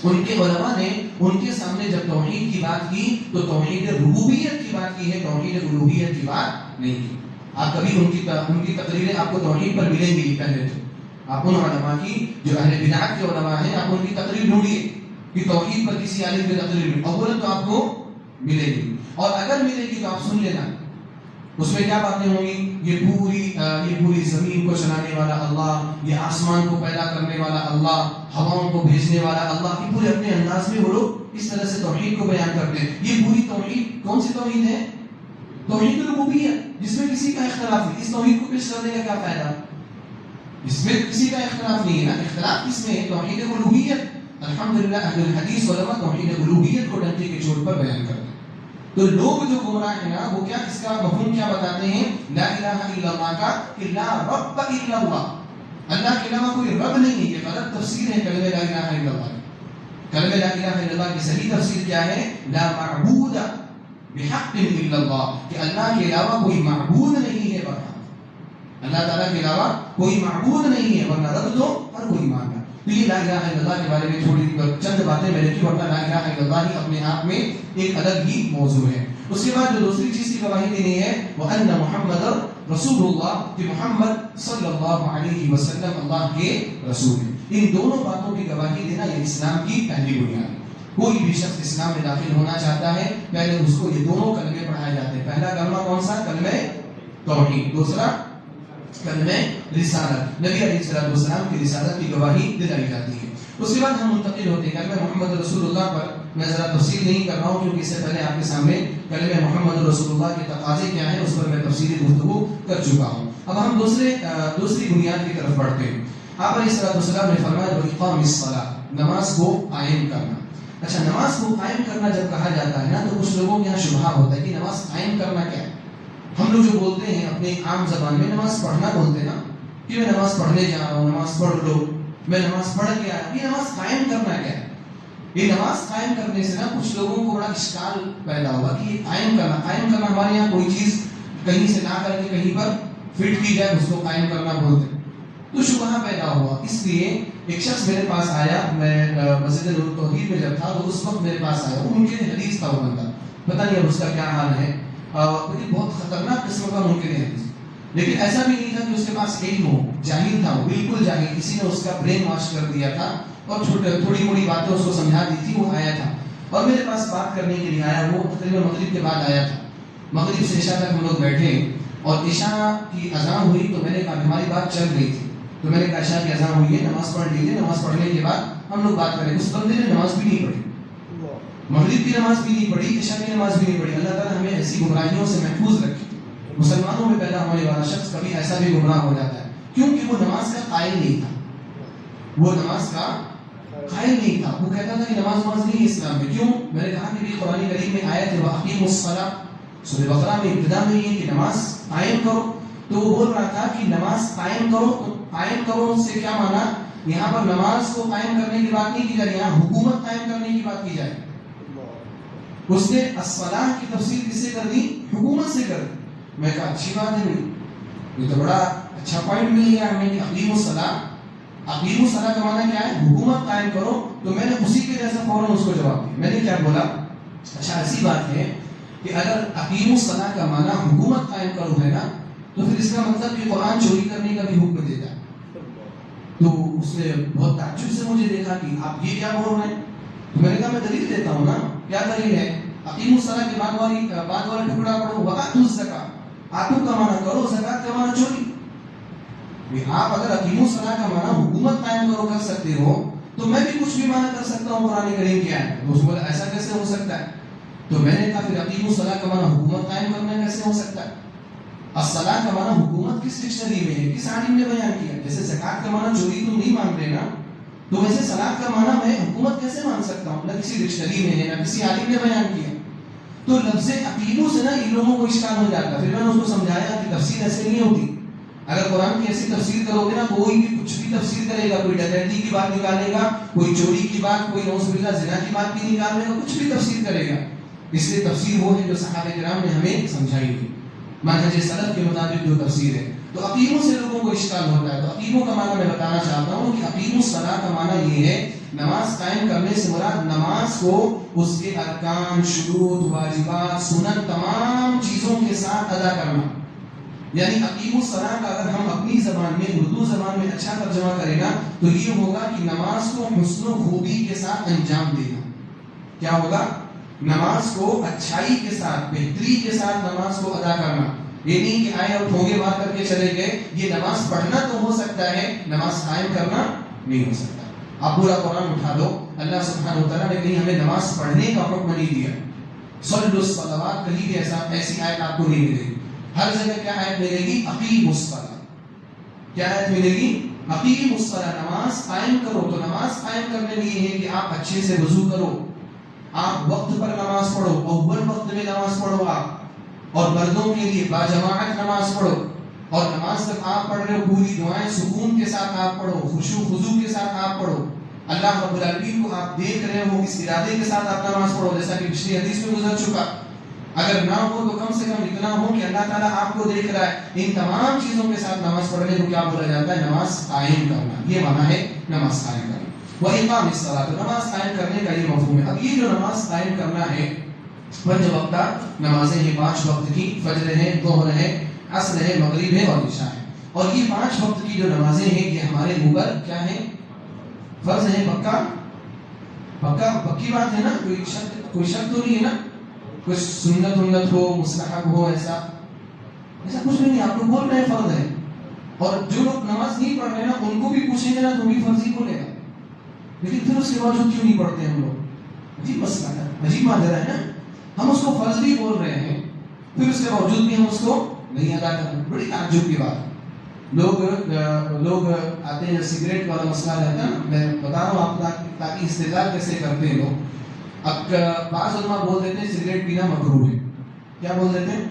ان کے علماء نے ان کے سامنے جب توحید کی بات کی تو توحید ربوبیت کی بات کی ہے, توحید الوہیت کی بات نہیں کی. آپ کبھی ان کی تقریریں آپ کو توحید پر ملیں گی. پہلے تو آپ ان علماء کی جو اہل بدعات کے علماء ہیں آپ ان کی تقریر ڈھونڈیے کہ توحید پر کسی عالم کی تقریر میں اولا تو آپ کو ملے گی, اور اگر ملے گی تو آپ سن لینا. اس میں کیا باتیں ہوں گی؟ یہ پوری زمین کو چلانے والا اللہ, یہ آسمان کو پیدا کرنے والا اللہ, ہواؤں کو بھیجنے والا اللہ. یہ پورے اپنے انداز میں وہ لوگ اس طرح سے توحید کو بیان کرتے ہیں. یہ پوری توحید کون سی توحید ہے؟ توحید الربوبیت, جس میں کسی کا اختلاف نہیں. اس توحید کو پیش کرنے کا کیا فائدہ؟ اس میں کسی کا اختلاف نہیں ہے نا. اختلاف کس میں ہے؟ توحید الوہیت. الحمدللہ اہل الحدیث علماء توحید الوہیت کو ڈنڈے کے چوٹ پر بیان کرتے ہیں. تو لوگ جو گمراہ ہیں نا وہ کیا اس کا مفہوم کیا بتاتے ہیں؟ لا الہ الا اللہ کا, کہ لا رب الا اللہ, اللہ کے علاوہ کوئی رب نہیں ہے. یہ غلط تفسیر ہے کلمہ لا الہ الا اللہ. کلمہ لا الہ الا اللہ کی صحیح تفسیر کیا ہے؟ لا معبود بحق الا اللہ, کہ اللہ کے علاوہ کوئی معبود نہیں ہے برحق. اللہ تعالیٰ کے علاوہ کوئی معبود نہیں ہے, ورنہ رب تو ہر کوئی مانگا. تو یہ لا الہ الا اللہ کے بارے میں تھوڑی چند باتیں میں نے کی, ورنہ لا الہ الا اللہ ہی اپنے آپ میں ایک الگ ہی موضوع ہے. اس کے بعد جو دوسری چیز کی گواہی دینی ہے وہ ان محمد رسول اللہ, کہ محمد صلی اللہ علیہ وسلم اللہ کے رسول ہیں. ان دونوں باتوں کی گواہی دینا یہ اسلام کی پہلی بنیاد ہے. کوئی بھی شخص اسلام میں داخل ہونا چاہتا ہے پہلے اس کو یہ دونوں کلمے پڑھائے جاتے ہیں. پہلا کلمہ کون سا؟ کلمہ توحید. دوسرا کلمہ رسالت, نبی علیہ السلام کی رسالت کی گواہی دلائی جاتی ہے. اس کے بعد ہم منتقل ہوتے ہیں کلمہ محمد رسول اللہ پر. میں ذرا تفصیل نہیں کر رہا ہوں کیونکہ اس سے پہلے آپ کے سامنے کلمہ محمد رسول اللہ کے تقاضے کیا ہیں اس پر میں تفصیلی گفتگو کر چکا ہوں. اب ہم دوسری بنیاد کی طرف بڑھتے ہیں. آپ علیہ السلام نے فرمایا اقام الصلاۃ, نماز کو قائم کرنا. اچھا نماز کو قائم کرنا جب کہا جاتا ہے نا تو کچھ لوگوں کے یہاں شبہ ہوتا ہے کہ نماز قائم کرنا کیا ہے. ہم لوگ جو بولتے ہیں اپنے عام زبان میں نماز پڑھنا بولتے ہیں نا کہ میں نماز پڑھنے جا رہا ہوں, نماز پڑھ لو, میں نماز پڑھ کے آیا. یہ نماز قائم کرنا کیا ہے؟ یہ نماز قائم کرنے سے نا کچھ لوگوں کو بڑا اشکال پیدا ہوا کہ یہ قائم کرنا ہمارے یہاں کوئی چیز کہیں سے لا کر کے کہیں پر فٹ کی جائے اس کو قائم کرنا بولتے ہیں. تو شبہ پیدا ہوا. اس لیے ایک شخص میرے پاس آیا, میں مسجد نور توحید میں جب تھا تو اس وقت میرے پاس آیا, وہ منکر حدیث تھا. وہ بندہ پتہ نہیں اب اس کا کیا حال ہے, لیکن بہت خطرناک قسم کا منکر حدیث. لیکن ایسا بھی نہیں تھا کہ اس کے پاس علم ہو, جاہل تھا وہ, بالکل جاہل. کسی نے اس کا برین واش کر دیا تھا اور تھوڑی موڑی باتیں اس کو سمجھا دی تھی. وہ آیا تھا اور میرے پاس بات کرنے کے لیے آیا. وہ تقریباً مغرب کے بعد آیا تھا. مغرب سے عشاء تک ہم لوگ بیٹھے اور عشاء کی اذان ہوئی تو میں نے کہا ہماری بات چل رہی تھی تو میں نے کہا عشاء کی اذان ہوئی ہے, نماز پڑھ لیجیے, نماز پڑھنے کے بعد ہم لوگ بات کریں. اس بندے نے نماز بھی نہیں پڑھی, مغرب کی نماز بھی نہیں پڑھی, عشاء کی نماز بھی نہیں پڑھی. اللہ تعالیٰ ہمیں ایسی گمراہیوں سے محفوظ رکھے. مسلمانوں میں پیدا ہونے والا شخص کبھی ایسا بھی گمراہ ہو جاتا ہے کیونکہ وہ نماز کا قائل نہیں تھا. وہ نماز کا قائل نہیں تھا. وہ کہتا تھا کہ نماز نہیں ہے اسلام میں. کیوں؟ میں نے کہا کہ قرآن کریم میں آیت ہے وَأَقِیمُوا الصَّلَاةَ, سورہ بقرہ میں ابتدا میں یہ کہ نماز قائم کرو. تو وہ بول رہا تھا کہ نماز قائم کرو. تو قائم کرو سے کیا مانا؟ یہاں پر نماز کو قائم کرنے کی بات نہیں کی جا رہی, یہاں حکومت قائم کرنے کی بات کی جائے. اس نے الصلاۃ کی تفسیر کس سے کر دی؟ حکومت سے کر دی. میں کہا اچھی بات ہے, یہ تو بڑا اچھا پوائنٹ مل گیا ہمیں کہ اقیموا الصلاۃ. اقیموا الصلاۃ کا معنی کیا ہے؟ حکومت قائم کرو. تو میں نے اسی کے جیسا فوراً اس کو جواب دیا. میں نے کیا بولا؟ اچھا ایسی بات ہے کہ اگر اقیموا الصلاۃ کا معنی حکومت قائم کرو ہے نا تو پھر اس کا مطلب کہ قرآن چوری کرنے کا بھی حکم دیتا ہے. تو اس نے بہت تعجب سے مجھے دیکھا کہ آپ یہ کیا بول رہے ہیں. تو میں نے کہا میں دلیل دیتا ہوں نا. کیا دلیل ہے؟ اقیموا الصلاۃ کے بعد والا ٹکڑا پڑھو وآتوا الزکاۃ. آتو کا معنی کرو, زکات کا معنی چوری. آپ اگر اقیموا الصلاۃ کا معنی حکومت قائم کرو کر سکتے ہو تو میں بھی کچھ بھی معنی کر سکتا ہوں قرآن کریم کیا ہے. تو اس کو ایسا کیسے ہو سکتا ہے؟ تو میں نے کہا پھر اقیموا الصلاۃ کا معنی حکومت قائم کرنا کیسے ہو سکتا ہے؟ الصلاۃ کا معنی حکومت کس ڈکشنری میں ہے, کس عالم نے بیان کیا؟ جیسے زکات کا معنی چوری تم نہیں مان رہے نا, تو ویسے صلاۃ کا معنی میں حکومت کیسے مان سکتا ہوں؟ نہ کسی ڈکشنری میں ہے نہ کسی عالم نے بیان کیا. تو لفظ اقیموا سے نا ان لوگوں کو اشکال ہو جاتا. پھر میں نے اس کو سمجھایا کہ تفسیر ایسے نہیں ہوتی. اگر قرآن کی ایسی تفسیر کرو گے نا کوئی بھی کچھ بھی تفسیر کرے گا, کوئی ڈکیتی کی بات نکالے گا, کوئی چوری کی بات, کوئی نعوذ باللہ زنا کی بات بھی نکالے گا, کچھ بھی تفسیر کرے گا. اس لیے تفسیر وہ ہے جو صحابہ کرام نے ہمیں سمجھائی تھی, منہج سلف کے مطابق جو تفسیر ہے. تو اقیموا سے لوگوں کو اشکال ہوتا ہے. تو اقیموا کا معنی میں بتانا چاہتا ہوں کہ اقیموا الصلاۃ کا معنی یہ ہے نماز قائم کرنے سے مراد نماز کو اس کے ارکان, شروط, واجبات, سنن تمام چیزوں کے ساتھ ادا کرنا. یعنی اقیموا الصلاۃ کا اگر ہم اپنی زبان میں اردو زبان میں اچھا ترجمہ کریں نا تو یہ ہوگا کہ نماز کو حسن و خوبی کے ساتھ انجام دینا. کیا ہوگا؟ نماز کو اچھائی کے ساتھ, بہتری کے ساتھ نماز کو ادا کرنا. یہ نہیں کہ آئے اور ٹھونگے مار کر کے چلے گئے. یہ نماز پڑھنا تو ہو سکتا ہے, نماز قائم کرنا نہیں ہو سکتا. آپ پورا قرآن اٹھا دو, اللہ سبحانہ و تعالیٰ نے کہیں ہمیں نماز پڑھنے کا حکم نہیں دیا. صلوا الصلوات کہیں بھی ایسی آیت آپ کو نہیں ملے گی. ہر جگہ کیا آیت ملے گی؟ اقیموا الصلاۃ. کیا آیت ملے گی؟ اقیموا الصلاۃ. نماز قائم کرو. تو نماز قائم کرنے لیے ہے کہ آپ اچھے سے وضو کرو, آپ وقت پر نماز پڑھو, اول وقت میں نماز پڑھو آپ, اور مردوں کے لیے باجماعت نماز پڑھو. اور نماز جب آپ پڑھ رہے ہو پوری دعائیں سکون کے ساتھ آپ پڑھو, خشوع خضوع کے ساتھ آپ پڑھو. اللہ رب العالمین کو آپ دیکھ رہے ہو, اس ارادے کے ساتھ آپ نماز پڑھو, جیسا کہ پچھلی حدیث میں گزر چکا. اگر نہ ہو تو کم سے کم اتنا ہو کہ اللہ تعالیٰ آپ کو دیکھ رہا ہے. ان تمام چیزوں کے ساتھ نماز پڑھنے کو کیا بولا جاتا ہے؟ نماز قائم کرنا. یہ معنی ہے نماز قائم کرنا. وَإِقَامِ الصَّلَاةِ. نماز قائم کرنے کا یہ مفہوم ہے. اب یہ جو نماز قائم کرنا ہے, پنج وقتہ نمازیں ہیں, 5 وقت کی, فجر ہے, ظہر ہے, عصر ہے, مغرب ہے اور عشاء ہے. اور یہ 5 وقت کی جو نمازیں ہیں یہ ہمارے اوپر کیا ہیں؟ فرض ہے. پکی بات ہے نا, کوئی شک تو نہیں ہے نا, کچھ سنت ہو, مستحب ہو, ایسا کچھ بھی نہیں. آپ لوگ بول رہے ہیں فرض ہے, اور جو لوگ نماز نہیں پڑھ رہے نا ان کو بھی پوچھیں گے نا تو بھی فرض ہی بولے گا. لیکن پھر اس کے باوجود کیوں نہیں پڑھتے ہم لوگ؟ عجیب مسئلہ ہے, عجیب ماجرا ہے نا. ہم اس کو فرض بھی بول رہے ہیں, پھر اس کے باوجود بھی ہم اس کو نہیں ادا کر رہے. بڑی تعجب کی بات. لوگ آتے ہیں, سگریٹ والا مسئلہ رہتا ہے نا, میں بتا رہا ہوں آپ تاکہ استدلال کیسے کرتے ہیں لوگ. اب بعض علماء بول دیتے ہیں سگریٹ پینا مکروہ ہے. کیا بول دیتے ہیں؟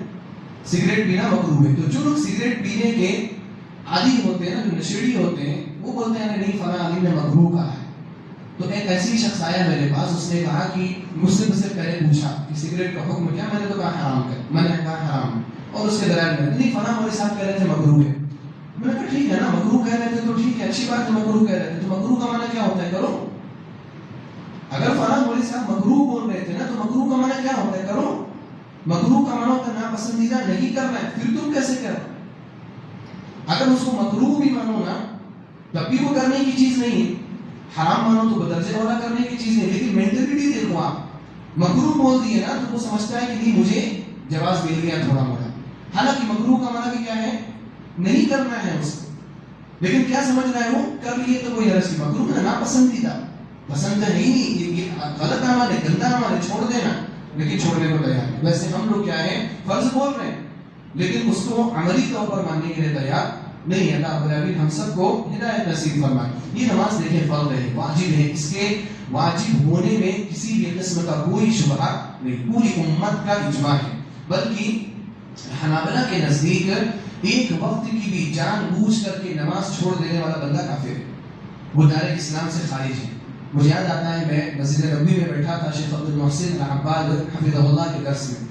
سگریٹ پینا مکروہ ہے. تو جو لوگ سگریٹ پینے کے عادی ہوتے ہیں نا، جو نشیڑی ہوتے ہیں، وہ بولتے ہیں نہیں فلاں عالم نے مکروہ کہا ہے. تو ایک ایسی شخص آیا میرے پاس، اس نے کہا کہ مجھ سے پہلے پوچھا کہ سگریٹ کا حکم کیا؟ میں نے تو کہا حرام ہے. میں نے کہا حرام ہے، اور اس کے دلائل میں نہیں فلاں مولوی صاحب کہہ رہے تھے مکروہ ہے. میں نے کہا ٹھیک ہے نا، مکروہ کہہ رہے تھے تو ٹھیک ہے، اچھی بات ہے. مکروہ کہہ رہے تھے تو مکروہ کا معنی کیا ہوتا ہے؟ کرو. اگر فلاں مولوی صاحب مکروہ بول رہے تھے نا، تو مکروہ کا معنی کیا ہوتا ہے؟ کرو. مکروہ کا معنی ہوتا ہے ناپسندیدہ، نہیں کرنا ہے. پھر تم کیسے کرو؟ اگر اس کو مکروہ بھی مانو نا، تب بھی وہ کرنے کی چیز نہیں ہے. حرام مانو تو بدرجے والا کرنے کی چیز ہے. لیکن مینٹلٹی دیکھو آپ، مکروہ بول دیے نا تو وہ سمجھتا ہے کہ نہیں مجھے جواز مل گیا تھوڑا موڑا. حالانکہ مکروہ کا معنی بھی کیا ہے؟ نہیں کرنا ہے اس کو. لیکن کیا سمجھ رہا ہے وہ؟ کر لیے تو کوئی حرج نہیں. مکروہ ہے ناپسندیدہ، پسند ہے ہی نہیں، یہ غلط عمل ہے، گندا عمل ہے، چھوڑ دینا. لیکن چھوڑنے کو تیار ہے. ویسے ہم لوگ کیا ہے، فرض بول رہے ہیں لیکن اس کو عملی طور پر ماننے کے لیے تیار نہیں ہے. اللہ رب العالمین ہم سب کو ہدایت نصیب فرمائے. یہ نماز دیکھیں فرض ہے، واجب ہے. اس کے واجب ہونے میں کسی بھی قسم کا کوئی شبہہ نہیں، پوری امت کا اجماع ہے. بلکہ حنابلہ کے نزدیک ایک وقت کی بھی جان بوجھ کر کے نماز چھوڑ دینے والا بندہ کافر ہے، وہ دار اسلام سے خارج ہے. مجھے یاد آتا ہے میں مسجد نبوی میں بیٹھا تھا شیخ عبد المحسن العباد حفظہ اللہ کے درس میں،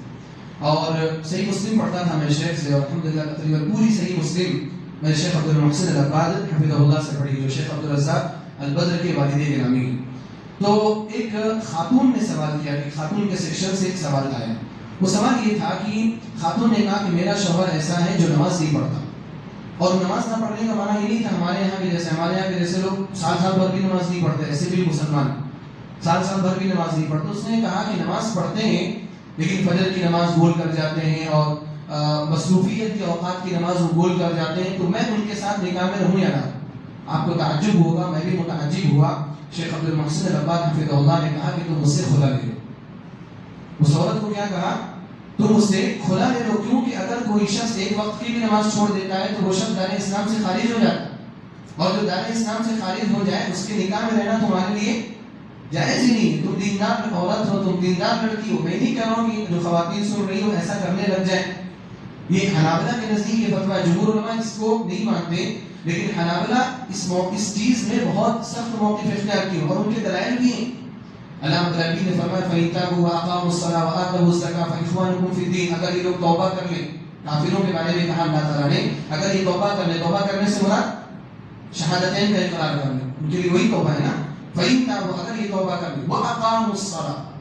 اور صحیح مسلم پڑھتا تھا میں شیخ سے، اور الحمدللہ تقریباً پوری صحیح مسلم میں شیخ عبد المحسن العباد حفظہ اللہ سے پڑھی، جو شیخ عبد الرزاق البدر کے والد گرامی. تو ایک خاتون نے سوال کیا، کہ خاتون کے سیکشن سے ایک سوال آیا. وہ سوال یہ تھا کہ خاتون نے کہا کہ میرا شوہر ایسا ہے جو نماز نہیں پڑھتا. اور نماز نہ پڑھنے کا معنی یہ نہیں تھا ہمارے یہاں کے جیسے لوگ سال بھر بھی نماز نہیں پڑھتے، ایسے بھی مسلمان سال بھر بھی نماز نہیں پڑھتے. اس نے کہا کہ نماز پڑھتے ہیں لیکن فجر کی نماز بھول کر جاتے ہیں، اور مصروفیت کے اوقات کی نماز وہ بھول کر جاتے ہیں. تو میں ان کے ساتھ نکاح میں رہوں یا نہ؟ آپ کو تعجب ہوگا، میں بھی متعجب ہوا. شیخ عبد المحسن العباد حفظہ اللہ نے کہا کہ تم مجھ سے کھلا لے لو. اس عورت کو کیا کہا؟ تم اس سے کھلا لے لو. کیونکہ اگر کوئی شخص ایک وقت کی بھی نماز چھوڑ دیتا ہے تو وہ شخص دار اسلام سے خارج ہو جاتا ہے، اور جو دار اسلام سے خارج ہو جائے اس کے نکاح میں رہنا تمہارے لیے جائز ہی نہیں. تم دیندار عورت ہو، تم دیندار لڑکی ہو. میں نہیں کہہ رہا ہوں کہ جو خواتین سن رہی ہو ایسا کرنے لگ جائے. یہ حنابلہ کے نزدیک یہ فتویٰ ہے. جمہور علماء اس کو نہیں مانتے، لیکن حنابلہ اس چیز میں بہت سخت موقف اختیار کیا، اور ان کے دلائل بھی ہیں. اللہ رب العالمین نے فرمایا فَإِن تَابُوا وَأَقَامُوا الصَّلَاةَ وَآتَوُا الزَّكَاةَ فَإِخْوَانُكُمْ فِي الدِّينِ. اگر یہ لوگ توبہ کر لیں، کافروں کے بارے میں کہا اللہ تعالیٰ نے اگر یہ توبہ کر لیں، توبہ کرنے سے مراد شہادتین کا اقرار کر لیں، ان کے لیے وہی توبہ ہے نا. فَإِن تَابُوا اگر یہ توبہ کر لیں، وَأَقَامُوا الصَّلَاةَ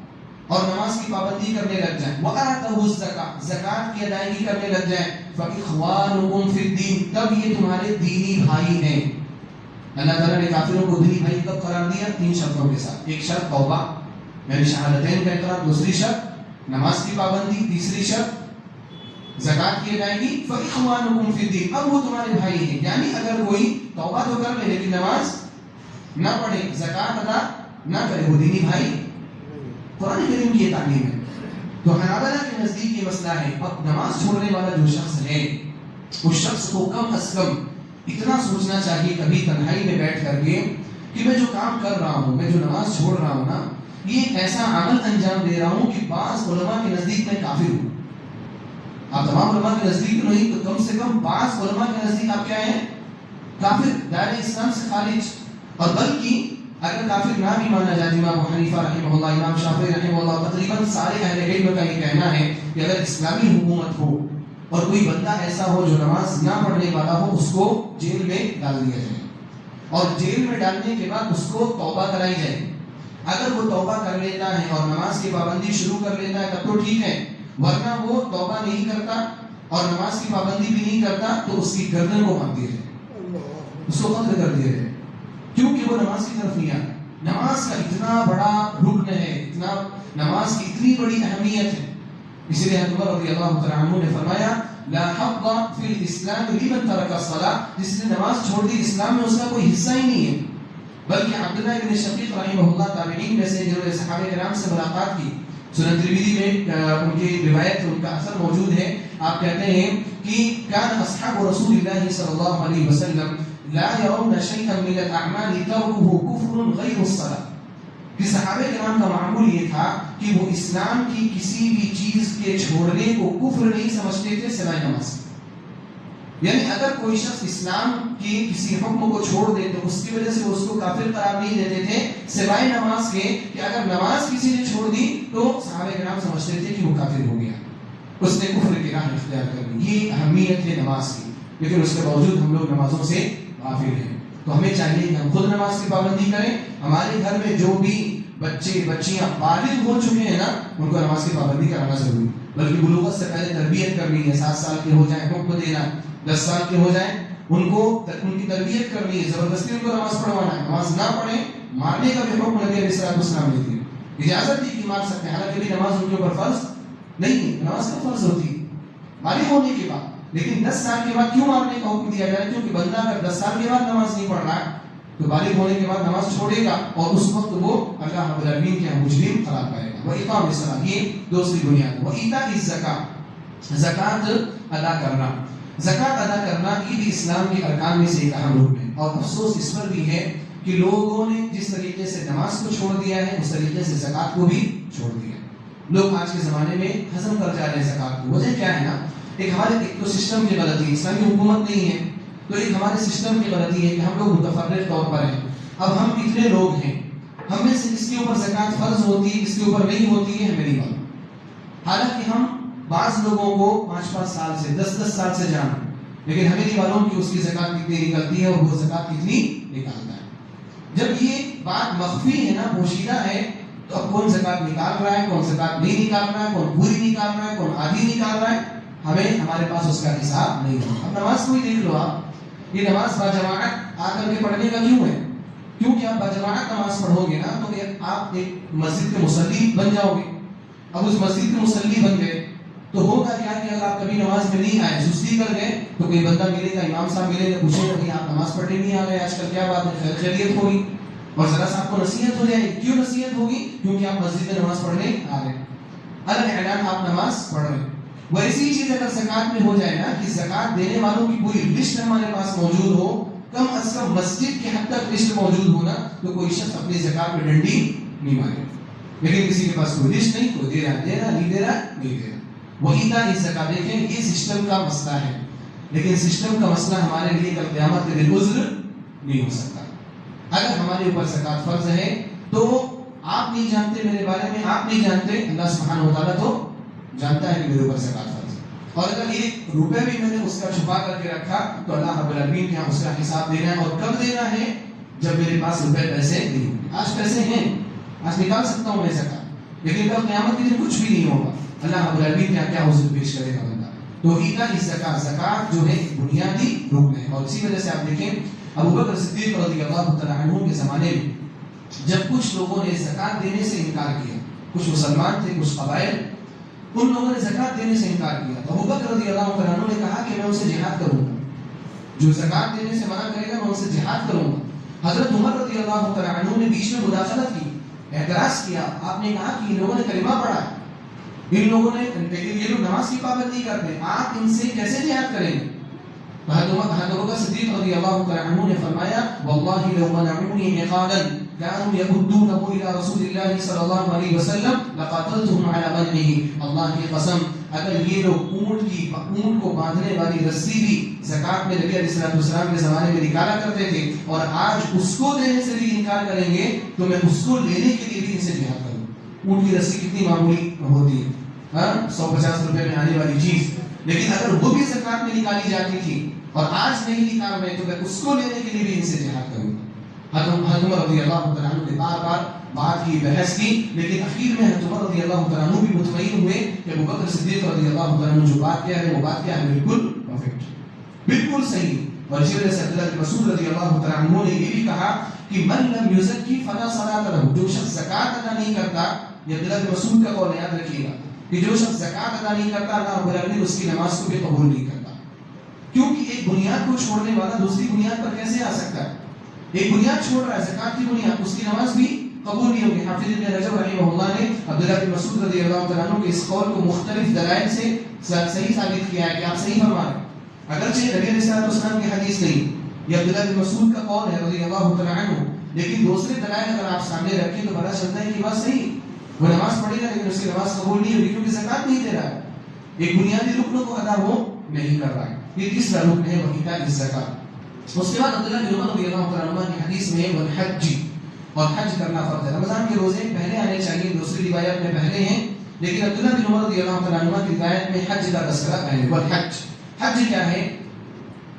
اور نماز کی پابندی کرنے لگ جائیں، وَآتَوُا الزَّكَاةَ زکات کی ادائیگی کرنے لگ جائیں، فَإِخْوَانُكُمْ فِي الدِّينِ تب یہ تمہارے دینی بھائی ہیں. اللہ تعالیٰ نے کافروں کو دینی بھائی کب قرار دیا؟ 3 شرطوں کے ساتھ. ایک شرط توبہ یعنی شہادتین کا اقرار، دوسری شرط نماز کی پابندی، تیسری شرط زکات کی ادائیگی. فَإِخْوَانُكُمْ فِي الدِّينِ اب وہ تمہارے بھائی ہیں. یعنی اگر کوئی توبہ تو کر لے لیکن نماز نہ پڑھے، زکات ادا نہ کرے، وہ دینی بھائی. قرآن کریم کی یہ تعلیم ہے. تو حنابلہ کے نزدیک یہ مسئلہ ہے. اب نماز چھوڑنے والا جو شخص ہے اس شخص کو کم از کم اتنا سوچنا چاہیے کبھی تنہائی میں بیٹھ کر کے کہ میں جو کام کر رہا ہوں، میں جو نماز چھوڑ رہا ہوں نا، یہ ایسا عمل انجام دے رہا ہوں کہ بعض علماء کے نزدیک میں کافر ہوں. آپ تمام علماء کے نزدیک نہیں تو کم سے کم بعض علماء کے نزدیک آپ کیا ہیں؟ کافر، دائرہ اسلام سے خارج. اور بلکہ اگر کافر نہ بھی مانا جائے، امام ابو حنیفہ رحمہ اللہ، امام شافعی رحمہ اللہ، تقریباً سارے اہل علم کا یہ کہنا ہے کہ اگر اسلامی حکومت ہو اور کوئی بندہ ایسا ہو جو نماز نہ پڑھنے والا ہو، اس کو جیل میں ڈال دیا جائے، اور جیل میں ڈالنے کے بعد اس کو توبہ کرائی جائے. اگر وہ توبہ کر لیتا ہے اور نماز کی پابندی شروع کر لیتا ہے تب تو ٹھیک ہے، ورنہ وہ توبہ نہیں کرتا اور نماز کی پابندی بھی نہیں کرتا تو اس کی گردن کو باندھ دیا جائے، اس کو قتل کر دیا جائے، کیونکہ وہ نماز کی طرف نہیں آتا. نماز کا اتنا بڑا رکن ہے، اتنا نماز کی اتنی بڑی اہمیت ہے. اسی لیے حضرت عمر رضی اللہ تعالیٰ عنہ نے فرمایا لا حظ فی الاسلام لمن ترک الصلاۃ، جس نے نماز چھوڑ دی اسلام میں اس کا کوئی حصہ ہی نہیں ہے. بلکہ عبداللہ ابن شقیق رحمہ اللہ تابعین میں سے جنہوں نے صحابہ کرام سے ملاقات کی، سنن ترمذی میں ان کی روایت، ان کا اثر موجود ہے. آپ کہتے ہیں کہ کان اصحاب رسول اللہ صلی اللہ علیہ وسلم لا يرون شيئا من الاعمال تركه كفر غير الصلاۃ، کہ صحابہ کرام کا معمول یہ تھا کہ وہ اسلام کی کسی بھی چیز کے چھوڑنے کو کفر نہیں سمجھتے تھے سوائے نماز. یعنی اگر کوئی شخص اسلام کی کسی حکم کو چھوڑ دے تو اس کی وجہ سے اس کو کافر قرار نہیں دیتے تھے سوائے نماز کے، کہ اگر نماز کسی نے چھوڑ دی تو صحابہ کرام سمجھتے تھے کہ وہ کافر ہو گیا، اس نے کفر کی راہ اختیار کر لی. یہ اہمیت ہے نماز کی، لیکن اس کے باوجود ہم لوگ نمازوں سے غافل ہیں. تو ہمیں چاہیے کہ ہم خود نماز کی پابندی کریں. ہمارے گھر میں جو بھی بچے بچیاں بالغ ہو چکے ہیں نا، ان کو نماز کی پابندی کرانا ضروری، بلکہ بلوغت سے پہلے تربیت کرنی ہے. 7 سال کے ہو جائیں حکم دینا، 10 سال کے ہو جائیں ان کی تربیت کرنی ہے، زبردستی ان کو نماز پڑھوانا ہے. نماز نہ پڑھیں مارنے کا بھی حکم نبی علیہ السلام نے دیا، اجازت دی کہ مار سکتے ہیں، حالانکہ بھی نماز ان کے اوپر فرض نہیں ہے. نماز کا فرض ہوتی ہے بالغ ہونے کے بعد، لیکن 10 سال کے بعد کیوں مارنے کا حکم دیا جائے؟ کیونکہ بندہ اگر 10 سال کے بعد نماز نہیں پڑھ رہا ہے تو بالغ ہونے کے بعد نماز چھوڑے گا اور اس وقت وہ اللہ رب العالمین کے مجرم قرار پائے گا. وَإِقَامِ الصَّلَاةِ، یہ دوسری بنیاد. وَإِيتَاءِ الزَّکَاۃ، زکات ادا کرنا. زکات ادا کرنا یہ بھی اسلام کے ارکان میں سے ایک اہم رکن ہے. اور افسوس اس پر بھی ہے کہ لوگوں نے جس طریقے سے نماز کو چھوڑ دیا ہے اس طریقے سے زکات کو بھی چھوڑ دیا. لوگ آج کے زمانے میں ہضم کر جا رہے ہیں زکات کو. وجہ کیا ہے نا، ایک تو سسٹم کی غلطی ہے، اسلامی حکومت نہیں ہے تو ایک ہمارے سسٹم کی غلطی ہے کہ ہم لوگ متفرق طور پر ہیں. اب ہم کتنے لوگ ہیں، ہم میں سے کس کے اوپر زکات فرض ہوتی ہے کس کے اوپر نہیں ہوتی ہے ہمیں نہیں معلوم. حالانکہ ہم بعض لوگوں کو 5-5 سال سے 10-10 سال سے جانتے ہیں، لیکن ہمیں نہیں معلوم کہ اس کی زکات کتنی نکلتی ہے اور وہ زکات کتنی نکالتا ہے. جب یہ بات مخفی ہے نا، پوشیدہ ہے، تو اب کون زکات نکال رہا ہے کون زکات نہیں نکال رہا ہے، کون پوری نکال رہا ہے کون آدھی نکال رہا ہے، ہمارے پاس اس کا حساب نہیں ہے. اب نماز کو ہی دیکھ لو آپ، یہ نماز باجماعت آ کر کے پڑھنے کا کیوں ہے؟ کیونکہ آپ باجماعت نماز پڑھو گے نا تو آپ ایک مسجد کے مصلی بن جاؤ گے. اب اس مسجد کے مصلی بن گئے تو ہوگا کیا کہ اگر آپ کبھی نماز میں نہیں آئے، سستی کر گئے، تو کوئی بندہ ملے گا، امام صاحب ملے گا، پوچھے گا کہ آپ نماز پڑھنے نہیں آ گئے آج کل، کیا بات ہے؟ خیریت ہوگی اور ذرا سا آپ کو نصیحت ہو جائے. کیوں نصیحت ہوگی؟ کیونکہ آپ مسجد میں نماز پڑھنے آ رہے ہیں، الگ اعلان آپ نماز پڑھ رہے ہیں. وہ ایسی چیز اگر زکات میں ہو جائے نا کہ زکات دینے والوں کی پوری لسٹ ہمارے پاس موجود ہو، کم از کم مسجد کے حد تک لسٹ موجود ہونا، تو کوئی شخص اپنی زکات میں ڈنڈی نہیں مارے. لیکن کسی کے پاس کوئی لسٹ نہیں، کوئی دے رہا نہیں دے رہا. وہی تھا اس زکات. دیکھیں یہ سسٹم کا مسئلہ ہے، لیکن سسٹم کا مسئلہ ہمارے لیے کل قیامت کے دن عذر نہیں ہو سکتا. اگر ہمارے اوپر زکات فرض ہے تو آپ نہیں جانتے میرے بارے میں، آپ نہیں جانتے، اللہ سبحانہ و تعالیٰ تو جانتا ہے کہ میرے اوپر زکات فرض ہے. اور اگر 1 روپے بھی میں نے اس کا چھپا کر کے رکھا تو اللہ رب العالمین کے یہاں اس کا حساب دینا ہے. اور کب دینا ہے؟ جب میرے پاس روپے پیسے نہیں ہوں. آج پیسے ہیں، آج نکال سکتا ہوں میں زکات، لیکن کل قیامت کے دن کچھ بھی نہیں ہوگا. اللہ رب العالمین کے یہاں کیا حضور پیش کرے گا بندہ. تو ایتاء الزکات، زکات جو ہے بنیادی رکن ہے. اور اسی وجہ سے آپ دیکھیں ابو بکر صدیق رضی اللہ تعالیٰ عنہ کے زمانے میں جب کچھ لوگوں نے زکات دینے سے انکار کیا، کچھ مسلمان تھے کچھ قبائل، ان لوگوں نے زکات دینے سے انکار کیا، تو ابو بکر رضی اللہ تعالیٰ عنہ نے کہا کہ میں ان سے جہاد کروں گا، جو زکات دینے سے منع کرے گا میں ان سے جہاد کروں گا. حضرت عمر رضی اللہ تعالیٰ عنہ نے بیچ میں مداخلت کی، اعتراض کیا. آپ نے کہا کہ ان لوگوں نے کلمہ پڑھا ہے، ان لوگوں نے یہ لوگ نماز کی پابندی کرتے ہیں، آپ ان سے کیسے جہاد کریں گے؟ حضرت ابو بکر صدیق رضی اللہ تعالیٰ عنہ نے فرمایا واللہ لو منعونی عقالا كانوا يبدونه الى رسول الله صلی اللہ علیہ وسلم لقاتلتهم على منعه. اللہ کی قسم اگر یہ لوگ اونٹ کو باندھنے والی رسی بھی زکات میں نبی علیہ السلام کے زمانے میں نکالا کرتے تھے اور آج اس کو دینے سے بھی انکار کریں گے تو میں اس کو لینے کے لیے بھی ان سے جہاد کروں. اونٹ کی رسی کتنی معمولی ہوتی ہے، 150 روپے میں آنے والی چیز، لیکن اگر وہ بھی زکات میں نکالی جاتی تھی اور آج نہیں نکال رہے تو میں اس کو لینے کے لیے بھی ان سے جہاد کروں. حضرت عمر رضی اللہ تعالیٰ عنہ نے بار بار بات کی، بحث کی، لیکن اخیر میں حضرت عمر رضی اللہ تعالیٰ عنہ بھی مطمئن ہوئے کہ ابو بکر صدیق رضی اللہ تعالیٰ عنہ جو بات کیا ہے وہ بات کیا ہے بالکل پرفیکٹ، بالکل صحیح. اور اسی وجہ سے عبداللہ بن مسعود رضی اللہ تعالیٰ عنہ نے یہ بھی کہا کہ من لم یزکی فلا صلاۃ لہ، جو شخص زکات ادا نہیں کرتا، یہ عبداللہ بن مسعود کا قول یاد رکھیے گا کہ جو شخص زکات ادا نہیں کرتا اللہ رب العالمین اس کی نماز کو بھی قبول نہیں کرتا. کیونکہ ایک بنیاد کو چھوڑنے والا دوسری بنیاد پر کیسے آ سکتا ہے؟ ایک بنیاد چھوڑ رہا ہے زکات کی بنیاد، اس کی نماز بھی قبول نہیں ہوگی. حافظ ابن رجب رحمہ اللہ نے عبداللہ بن مسعود رضی اللہ تعالیٰ عنہ کے اس قول کو مختلف دلائل سے صحیح ثابت کیا ہے کہ آپ صحیح فرما رہے ہیں. اگرچہ نبی علیہ السلام کی حدیث نہیں، یہ عبداللہ بن مسعود کا قول ہے رضی اللہ تعالیٰ عنہ، لیکن دوسرے دلائل اگر آپ سامنے رکھیں تو پتا چلتا ہے کہ بات صحیح، وہ نماز پڑھے گا لیکن اس کی نماز قبول نہیں ہوگی کیونکہ زکات نہیں دے رہا ہے، ایک بنیادی رکنوں کو ادا وہ نہیں کر رہا ہے۔ یہ تیسرا رکن ہے وہ ایتاء الزکات۔ اس کے بعد عبداللہ بن عمر رضی اللہ تعالیٰ عنہ کی حدیث میں والحج، اور حج کرنا فرض ہے۔ رمضان کے روزے پہلے آنے چاہیے، دوسری روایت میں پہلے ہیں، لیکن عبداللہ بن عمر رضی اللہ تعالیٰ عنہ کی روایت میں حج کا تذکرہ ہے۔ والحج، حج کیا ہے؟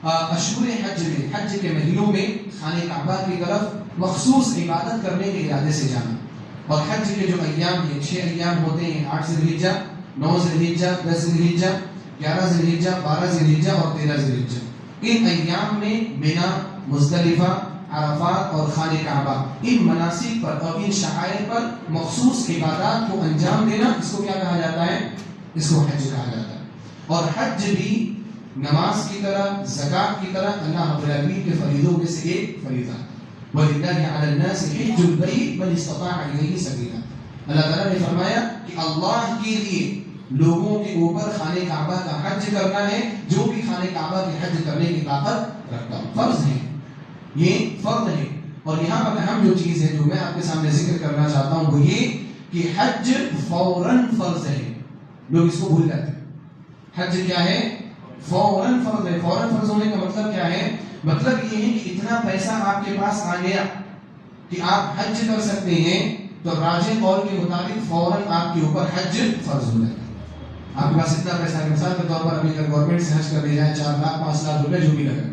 اشہر حج میں، حج کے مہینوں میں خانہ کعبہ کی طرف مخصوص عبادت کرنے کے ارادے سے جانا۔ اور حج کے جو ایام ہیں، 6 ایام ہوتے ہیں، 8 ذی الحجہ، 9 ذی الحجہ، 10 ذی الحجہ، 11 ذی الحجہ، 12 ذی الحجہ اور 13 ذی الحجہ۔ ان ایام میں مینا، مزدلفہ، عرفات اور خانہ کعبہ، ان مناسک پر اور ان شعائر پر مخصوص عبادات کو انجام دینا، اس کو کیا کہا جاتا ہے؟ اس کو حج کہا جاتا ہے۔ اور حج بھی نماز کی طرح، زکات کی طرح اللہ رب العالمین کے فریضوں میں سے ایک فریضہ ہے۔ وَلِلَّهِ عَلَى النَّاسِ حِجُّ الْبَيْتِ مَنِ اسْتَطَاعَ إِلَيْهِ سَبِيلًا۔ اللہ تعالیٰ نے فرمایا کہ اللہ کے لیے لوگوں کے اوپر خانہ کعبہ کا حج کرنا ہے، جو بھی خانہ کعبہ کے حج کرنے کی طاقت رکھتا ہے۔ فرض ہے، یہ فرض ہے۔ اور یہاں پر اہم جو چیز ہے جو میں آپ کے سامنے ذکر کرنا چاہتا ہوں وہ یہ کہ حج فوراً فرض ہے۔ لوگ اس کو بھول جاتے ہیں۔ حج کیا ہے؟ فوراً فرض ہے۔ فوراً فرض ہونے کا مطلب کیا ہے؟ مطلب یہ ہے کہ اتنا پیسہ آپ کے پاس آ گیا کہ آپ حج کر سکتے ہیں، تو راجح قول کے مطابق فوراً آپ کے اوپر حج فرض ہو جائے گا۔ آپ کے پاس اتنا پیسہ ہے، مثال کے طور پر ابھی اگر گورنمنٹ سے حج کر دیا جائے 4 لاکھ 5 لاکھ روپے جو بھی لگے،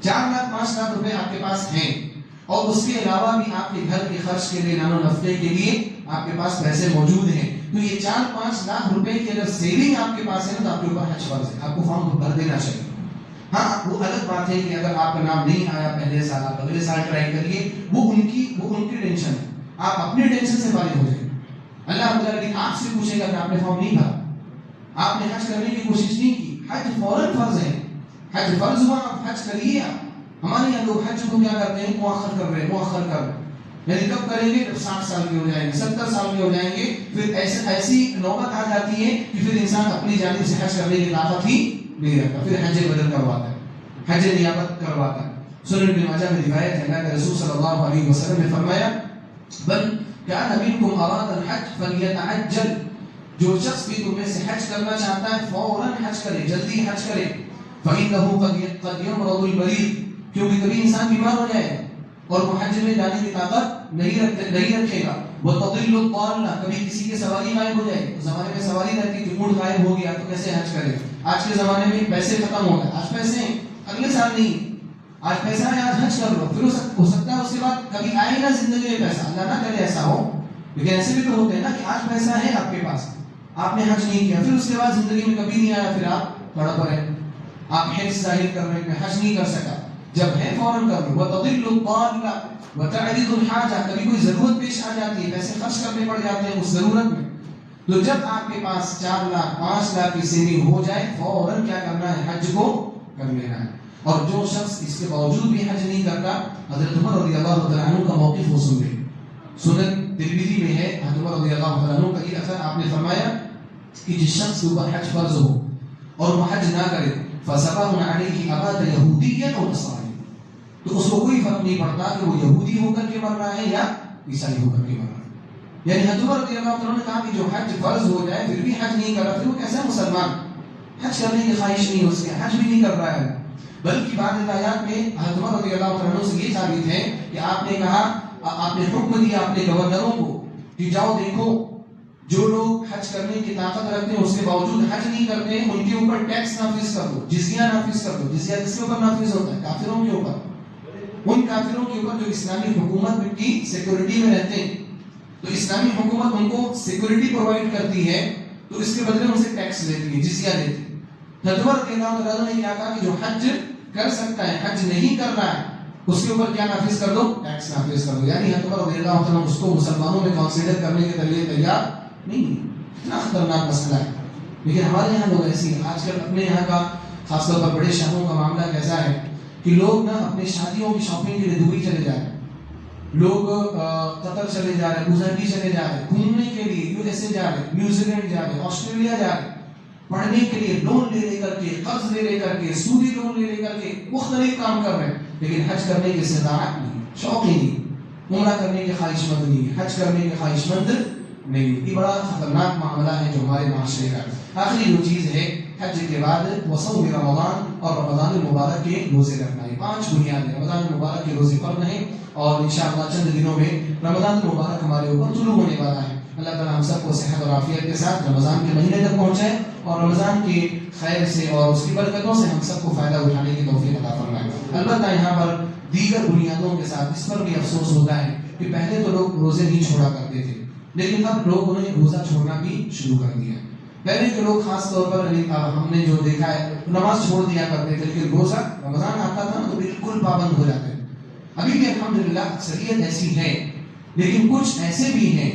4 لاکھ 5 لاکھ روپے آپ کے پاس ہیں، اور اس کے علاوہ بھی آپ کے گھر کے خرچ کے لیے، نان و نفقے کے لیے آپ کے پاس پیسے موجود ہیں، تو یہ 4-5 لاکھ روپے کی اگر سیونگ آپ کے پاس ہے تو آپ کے اوپر حج فرض ہے، آپ کو فارم بھر دینا چاہیے۔ ہاں وہ الگ بات ہے کہ اگر آپ کا نام نہیں آیا پہلے سال، آپ اگلے سال ٹرائی کریے، وہ ان کی ٹینشن ہے، آپ اپنی ٹینشن سے فارغ ہو جائیں۔ اللہ تعالیٰ آپ سے پوچھے گا کہ آپ نے فارم نہیں بھرا، آپ نے حج کرنے کی کوشش نہیں کی، حج فوراً فرض ہے، حج فرض ہوا، آپ حج کریے۔ آپ ہمارے یہاں لوگ حج کو کیا کرتے ہیں؟ مؤخر کر رہے ہیں، یعنی کب کریں گے؟ جب 60 سال کے ہو جائیں گے، 70 سال کے ہو جائیں گے، پھر ایسی نوبت آ جاتی ہے کہ پھر انسان اپنی جانب سے حج کرنے کی طاقت ہی نہیں رکھتا، پھر حج بدل کرواتا ہے، حج نیابت کرواتا ہے۔ سنن ابن ماجہ میں روایت ہے، اللہ کے رسول صلی اللہ علیہ وسلم نے فرمایا بل کان منکم اراد الحج فلیتعجل، جو شخص بھی تم میں سے حج کرنا چاہتا ہے فوراً حج کرے، جلدی حج کرے، فإنه قد يمرض المريض، کیونکہ کبھی انسان بیمار ہو جائے اور وہ حج میں جانے کی طاقت نہیں رکھے گا۔ وتضل الضالہ، کبھی کسی کی سواری غائب ہو جائے، اس زمانے میں سواری رہتی کہ اونٹ غائب ہو گیا تو کیسے حج کرے؟ آج کے زمانے میں پیسے ختم ہو گئے، آج پیسے ہیں اگلے سال نہیں، آج پیسہ ہے آج حج کر لو، پھر ہو سکتا ہے اس کے بعد کبھی آئے گا زندگی میں پیسہ، اللہ نہ کرے ایسا ہو، لیکن ایسے بھی تو ہوتے ہیں نا کہ آج پیسہ ہے آپ کے پاس، آپ نے حج نہیں کیا، پھر اس کے بعد زندگی میں کبھی نہیں آیا، پھر آپ تڑپ رہے، آپ حج ظاہر کر رہے ہیں، حج نہیں کر سکا، جب ہے فوراً کر لو۔ وتضل الضالہ وتعرض الحاجہ، کبھی کوئی ضرورت پیش آ جاتی ہے، پیسے خرچ کرنے پڑ جاتے ہیں اس ضرورت میں، تو جب آپ کے پاس 4 لاکھ 5 لاکھ کی سیونگ ہو جائے فوراً کیا کرنا ہے؟ حج کو کر لینا ہے۔ اور جو شخص اس کے باوجود بھی حج نہیں کرتا، حضرت عمر رضی اللہ تعالیٰ عنہ کا موقف وہ سن لیں، سنن ترمذی میں ہے، حضرت عمر رضی اللہ تعالیٰ عنہ کا یہ اثر، آپ نے فرمایا کہ جس شخص کے اوپر حج فرض ہو اور وہ حج نہ کرے فَسَبَاءٌ عَلَيْهِ أَبَاتَ يَهُودِيًّا أَوْ نَصْرَانِيًّا، تو اس کو کوئی فرق نہیں پڑتا کہ وہ یہودی ہو کر کے مر رہا ہے یا عیسائی ہو کر کے مر رہا ہے۔ یعنی حضرت عمر رضی اللہ عنہ نے کہا کہ جو حج فرض ہو جائے پھر بھی حج نہیں کر رہا، پھر وہ کیسا مسلمان؟ حج کرنے کی خواہش نہیں اس کے، حج بھی نہیں کر رہا ہے، بلکہ بعض روایات میں حضرت عمر رضی اللہ عنہ سے یہ ثابت ہے کہ آپ نے کہا، آپ نے حکم دیا اپنے گورنروں کو کہ جاؤ دیکھو جو لوگ حج کرنے کی طاقت رکھتے ہیں اس کے باوجود حج نہیں کرتے ہیں، ان کے اوپر ٹیکس نافذ کر دو، جزیہ نافذ کر دو۔ جزیہ کس کے اوپر نافذ ہوتا ہے؟ کافروں کے اوپر، ان کافروں کے اوپر جو اسلامی حکومت کی سیکورٹی میں رہتے ہیں، تو اسلامی حکومت ان کو سیکورٹی پرووائڈ کرتی ہے تو اس کے بدلے ان سے ٹیکس لیتی ہے، جزیہ دیتی ہے۔ حضرت عمر رضی اللہ عنہ نے کیا کہا کہ جو حج کر سکتا ہے حج نہیں کر رہا ہے اس کے اوپر کیا نافذ کر دو؟ ٹیکس نافذ کر دو۔ یعنی حضرت عمر رضی اللہ عنہ اس کو مسلمانوں میں کنسیڈر کرنے کے لیے تیار نہیں، اتنا خطرناک مسئلہ ہے۔ لیکن ہمارے یہاں لوگ ایسی ہیں، آج کل اپنے یہاں کا خاص طور پر بڑے شہروں کا معاملہ کیسا ہے کہ لوگ نا اپنی شادیوں کی شاپنگ کے لیے دبئی چلے جا رہے ہیں، لوگ قطر چلے جا رہے ہیں، ابوظہبی چلے جا رہے ہیں، گھومنے کے لیے یو ایس اے جا رہے ہیں، نیوزی لینڈ جا رہے ہیں، آسٹریلیا جا رہے ہیں، پڑھنے کے لیے لون لے کر کے، قرض لے کر کے، سودی لون لے کر کے مختلف کام کر رہے ہیں، لیکن حج کرنے کی استطاعت نہیں، شوق ہی نہیں۔ عمرہ کرنے کے خواہش مند نہیں ہے، حج کرنے کے خواہش مند نہیں ہے. یہ بڑا خطرناک معاملہ ہے جو ہمارے معاشرے کا. آخری جو چیز ہے حج کے بعد وصوم رمضان، اور رمضان المبارک کے روزے رکھنا ہے. 5 بنیادیں. رمضان المبارک کے روزے فرض ہیں اور انشاءاللہ چند دنوں میں رمضان المبارک ہمارے اوپر طلوع ہونے والا ہے. اللہ تعالیٰ ہم سب کو صحت اور عافیت کے ساتھ رمضان کے مہینے تک پہنچائے اور رمضان کے خیر سے اور اس کی برکتوں سے ہم سب کو فائدہ اٹھانے کی توفیق عطا فرمائے. البتہ یہاں پر دیگر بنیادوں کے ساتھ اس پر بھی افسوس ہوتا ہے کہ پہلے تو لوگ روزے نہیں چھوڑا کرتے تھے، لیکن اب لوگوں نے روزہ چھوڑنا بھی شروع کر دیا. پہلے کے لوگ خاص طور پر ہم نے جو دیکھا ہے نماز چھوڑ دیا کرتے تھے، لیکن روزہ رمضان آتا تھا تو بالکل پابند ہو جاتے تھے. ابھی بھی الحمدللہ اکثریت ایسی ہے، لیکن کچھ ایسے بھی ہیں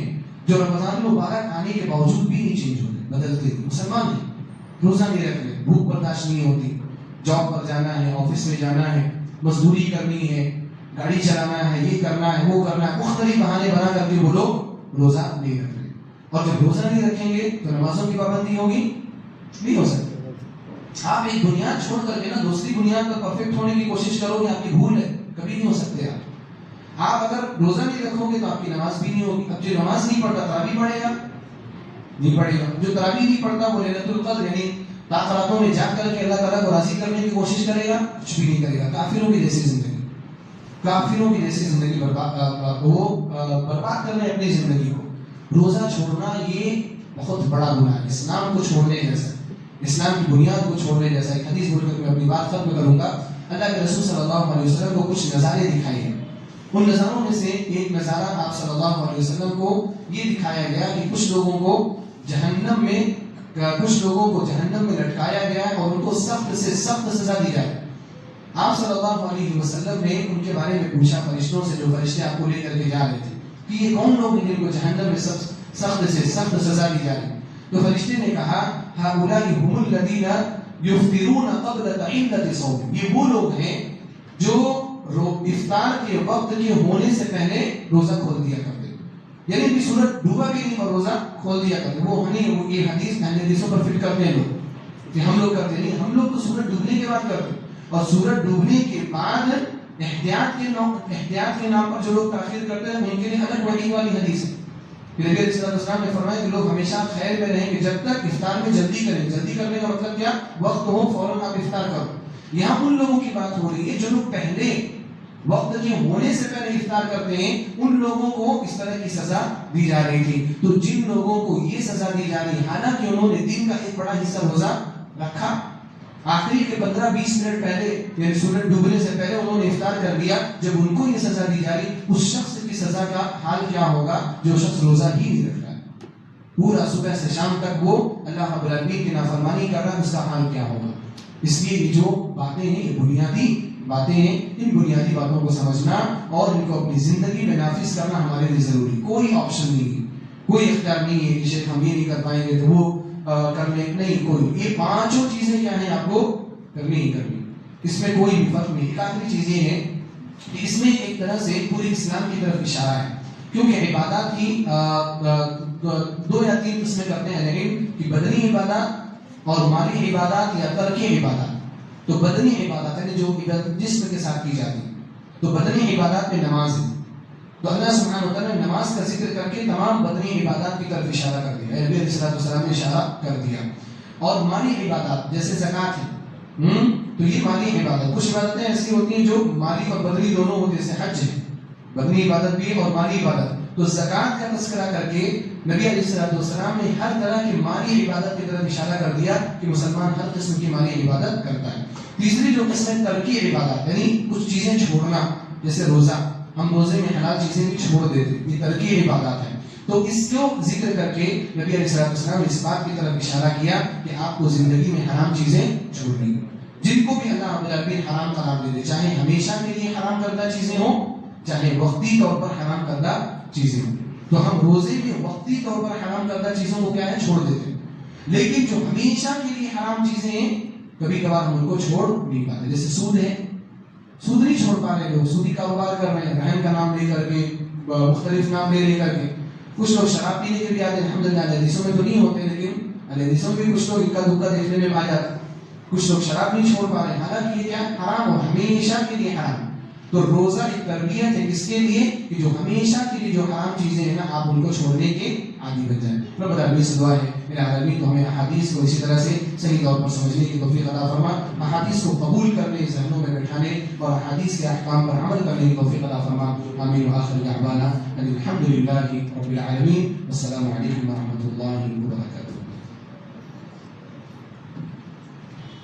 جو رمضان مبارک آنے کے باوجود بھی نہیں چینج ہوتے، بدلتے. مسلمان ہیں، روزہ نہیں رکھتے، بھوک برداشت نہیں ہوتی، جاب پر جانا ہے، آفس میں جانا ہے، مزدوری کرنی ہے، گاڑی چلانا ہے، یہ کرنا ہے، وہ کرنا ہے، مختلف بہانے بنا کر کے وہ لوگ روزہ نہیں رکھ رہے. اور جب روزہ نہیں رکھیں گے تو نمازوں کی پابندی ہوگی نہیں ہو سکتی. آپ ایک بنیاد چھوڑ کر کے نا دوسری بنیاد پر پرفیکٹ ہونے کی کوشش کرو گے، آپ کی بھول ہے، کبھی نہیں ہو سکتے. آپ اگر روزہ نہیں رکھو گے تو آپ کی نماز بھی نہیں ہوگی. اب جو نماز نہیں پڑھتا تراویح پڑھے گا نہیں پڑھے گا. جو تراویح نہیں پڑھتا وہ لیلۃ القدر یعنی راتوں میں جاگ کر کے اللہ تعالیٰ کو راضی کرنے کی کوشش کرے گا، کچھ بھی نہیں کرے گا. کافروں کی جیسی زندگی، کافروں کی جیسی زندگی برباد کر رہے اپنی زندگی کو. روزہ چھوڑنا یہ بہت بڑا گناہ ہے، اسلام کو چھوڑنے جیسا، اسلام کی بنیاد کو چھوڑنے جیسا. ایک حدیث بول کر میں اپنی بات ختم کروں گا. اللہ کے رسول صلی اللہ علیہ وسلم کو کچھ نظارے دکھائے ہیں. ان نظاروں میں سے ایک نظارہ آپ صلی اللہ علیہ وسلم کو یہ دکھایا گیا کہ کچھ لوگوں کو جہنم میں لٹکایا گیا اور ان کو سخت سے سخت سزا دی جائے. آپ صلی اللہ علیہ وسلم نے ان کے بارے میں پوچھا فرشتوں سے، جو فرشتے آپ کو لے کر کے جا رہے تھے، کہ یہ کون لوگ ہیں جن کو جہنم میں سخت سے سخت سزا دی جائے. تو فرشتے نے کہا هؤلاء هم الذين يفطرون قبل تحلة صوم. یہ وہ لوگ ہیں جو افطار کے وقت کے ہونے سے پہلے روزہ کھول دیا کرتے، یعنی کہ سورج ڈوبا بھی نہیں اور روزہ کھول دیا کرتے. وہ ہمیں یہ حدیثوں پر فٹ کرتے ہیں لوگ کہ ہم لوگ کرتے نہیں. ہم لوگ تو سورج ڈوبنے کے بعد کرتے، اور سورج ڈوبنے کے بعد احتیاط کے نام پر جو لوگ تاخیر کرتے ہیں ان کے لیے الگ وعید والی حدیث ہے. نبی علیہ السلام نے فرمایا کہ لوگ ہمیشہ خیر میں رہیں گے جب تک افطار میں جلدی کریں. جلدی کرنے کا مطلب کیا؟ وقت ہو فوراً آپ افطار کرو. یہاں ان لوگوں کی بات ہو رہی ہے جو لوگ پہلے وقت کے ہونے سے پہلے افطار کرتے ہیں، ان لوگوں کو اس طرح کی سزا دی جا رہی تھی. تو جن لوگوں کو یہ سزا دی جا رہی، حالانکہ انہوں نے دن کا ایک بڑا حصہ روزہ رکھا، آخری کے 15-20 منٹ پہلے یعنی سورج ڈوبنے سے پہلے انہوں نے افطار کر دیا، جب ان کو یہ سزا دی جا رہی، اس شخص کی سزا کا حال کیا ہوگا جو شخص روزہ ہی نہیں رکھ رہا ہے، پورا صبح سے شام تک وہ اللہ رب العالمین کی نافرمانی کر رہا ہے، اس کا حال کیا ہوگا. اس لیے یہ جو باتیں ہیں یہ بنیادی باتیں ہیں، ان بنیادی باتوں کو سمجھنا اور ان کو اپنی زندگی میں نافذ کرنا ہمارے لیے ضروری. کوئی آپشن نہیں ہے، کوئی اختیار نہیں ہے کہ شیخ ہم یہ نہیں کر پائیں گے تو وہ کر لیں، نہیں. کوئی یہ پانچوں چیزیں کیا ہیں آپ کو کرنی ہی کرنی، اس میں کوئی بھی فرق نہیں. ایک آخری چیز یہ ہے کہ اس میں ایک طرح سے پورے اسلام کی طرف اشارہ ہے، کیونکہ عبادات کی 2 یا 3 قسمیں کرتے ہیں، لیکن کہ بدنی عبادات اور مالی عبادات یا ترکی عبادات. تو بدنی عبادات یعنی جو جسم کے ساتھ کی جاتی، تو بدنی عبادات میں نماز ہے. تو اللہ سبحانہ و تعالیٰ نے نماز کا ذکر کر کے تمام بدنی عبادات کی طرف اشارہ کر دیا، نبی علیہ السلام نے اشارہ کر دیا. اور مالی عبادات جیسے زکوٰۃ ہے، تو یہ مالی عبادت. کچھ عبادتیں ایسی ہوتی ہیں جو مالی اور بدنی دونوں ہوتے ہیں، جیسے حج ہے، بدنی عبادت بھی ہے اور مالی عبادت. تو زکوٰۃ کا تذکرہ کر کے نبی علیہ السلام نے ہر طرح کی مالی عبادت کی طرف اشارہ کر دیا کہ مسلمان ہر قسم کی مالی عبادت کرتا ہے. تیسری جو قسم ہے ترکی عبادت، یعنی کچھ چیزیں چھوڑنا، جیسے روزہ، ہم روزے میں حلال چیزیں بھی چھوڑ دیتے، یہ ترکی عبادات ہے. تو اس کو ذکر کر کے نبی علیہ السلام نے اس بات کی طرف اشارہ کیا کہ آپ کو زندگی میں حرام چیزیں چھوڑنی، جن کو بھی اللہ رب العالمین حرام قرار دے دے، چاہے ہمیشہ کے لیے حرام کردہ چیزیں ہوں، چاہے وقتی طور پر حرام کردہ چیزیں ہوں. تو ہم روزے میں وقتی طور پر حرام کردہ چیزوں کو کیا ہے چھوڑ دیتے، لیکن جو ہمیشہ کے لیے حرام چیزیں ہیں کبھی کبھار ہم ان کو چھوڑ نہیں پاتے. جیسے سود ہے، سود نہیں چھوڑ پا رہے لوگ، سودی کاروبار کر رہے ہیں، رحم کا نام لے کر کے، مختلف نام لے کر کے. کچھ لوگ شراب پینے کے بھی آتے ہیں، الحمدللہ حدیثوں میں تو نہیں ہوتے، لیکن حدیثوں میں کچھ لوگ اکا دکا دیکھنے میں آ جاتے. کچھ لوگ شراب نہیں چھوڑ پا رہے ہیں، حالانکہ یہ کیا حرام ہو، ہمیشہ کے لیے حرام. تو روزہ ایک تربیت ہے اس کے لیے کہ جو ہمیشہ کے لیے جو حرام چیزیں ہیں نا آپ ان کو چھوڑنے کے عادی بن جائیں. رب العالمین سے دعا ہے میرے عالمین تو ہمیں احادیث کو اسی طرح سے صحیح طور پر سمجھنے کی توفیق عطا فرما, احادیث کو قبول کرنے, ذہنوں میں بیٹھانے اور احادیث کے احکام پر عمل کرنے کی توفیق عطا فرما. آمین. وآخر دعوانا الحمد للہ رب العالمین. السلام علیکم ورحمۃ اللہ وبرکاتہ.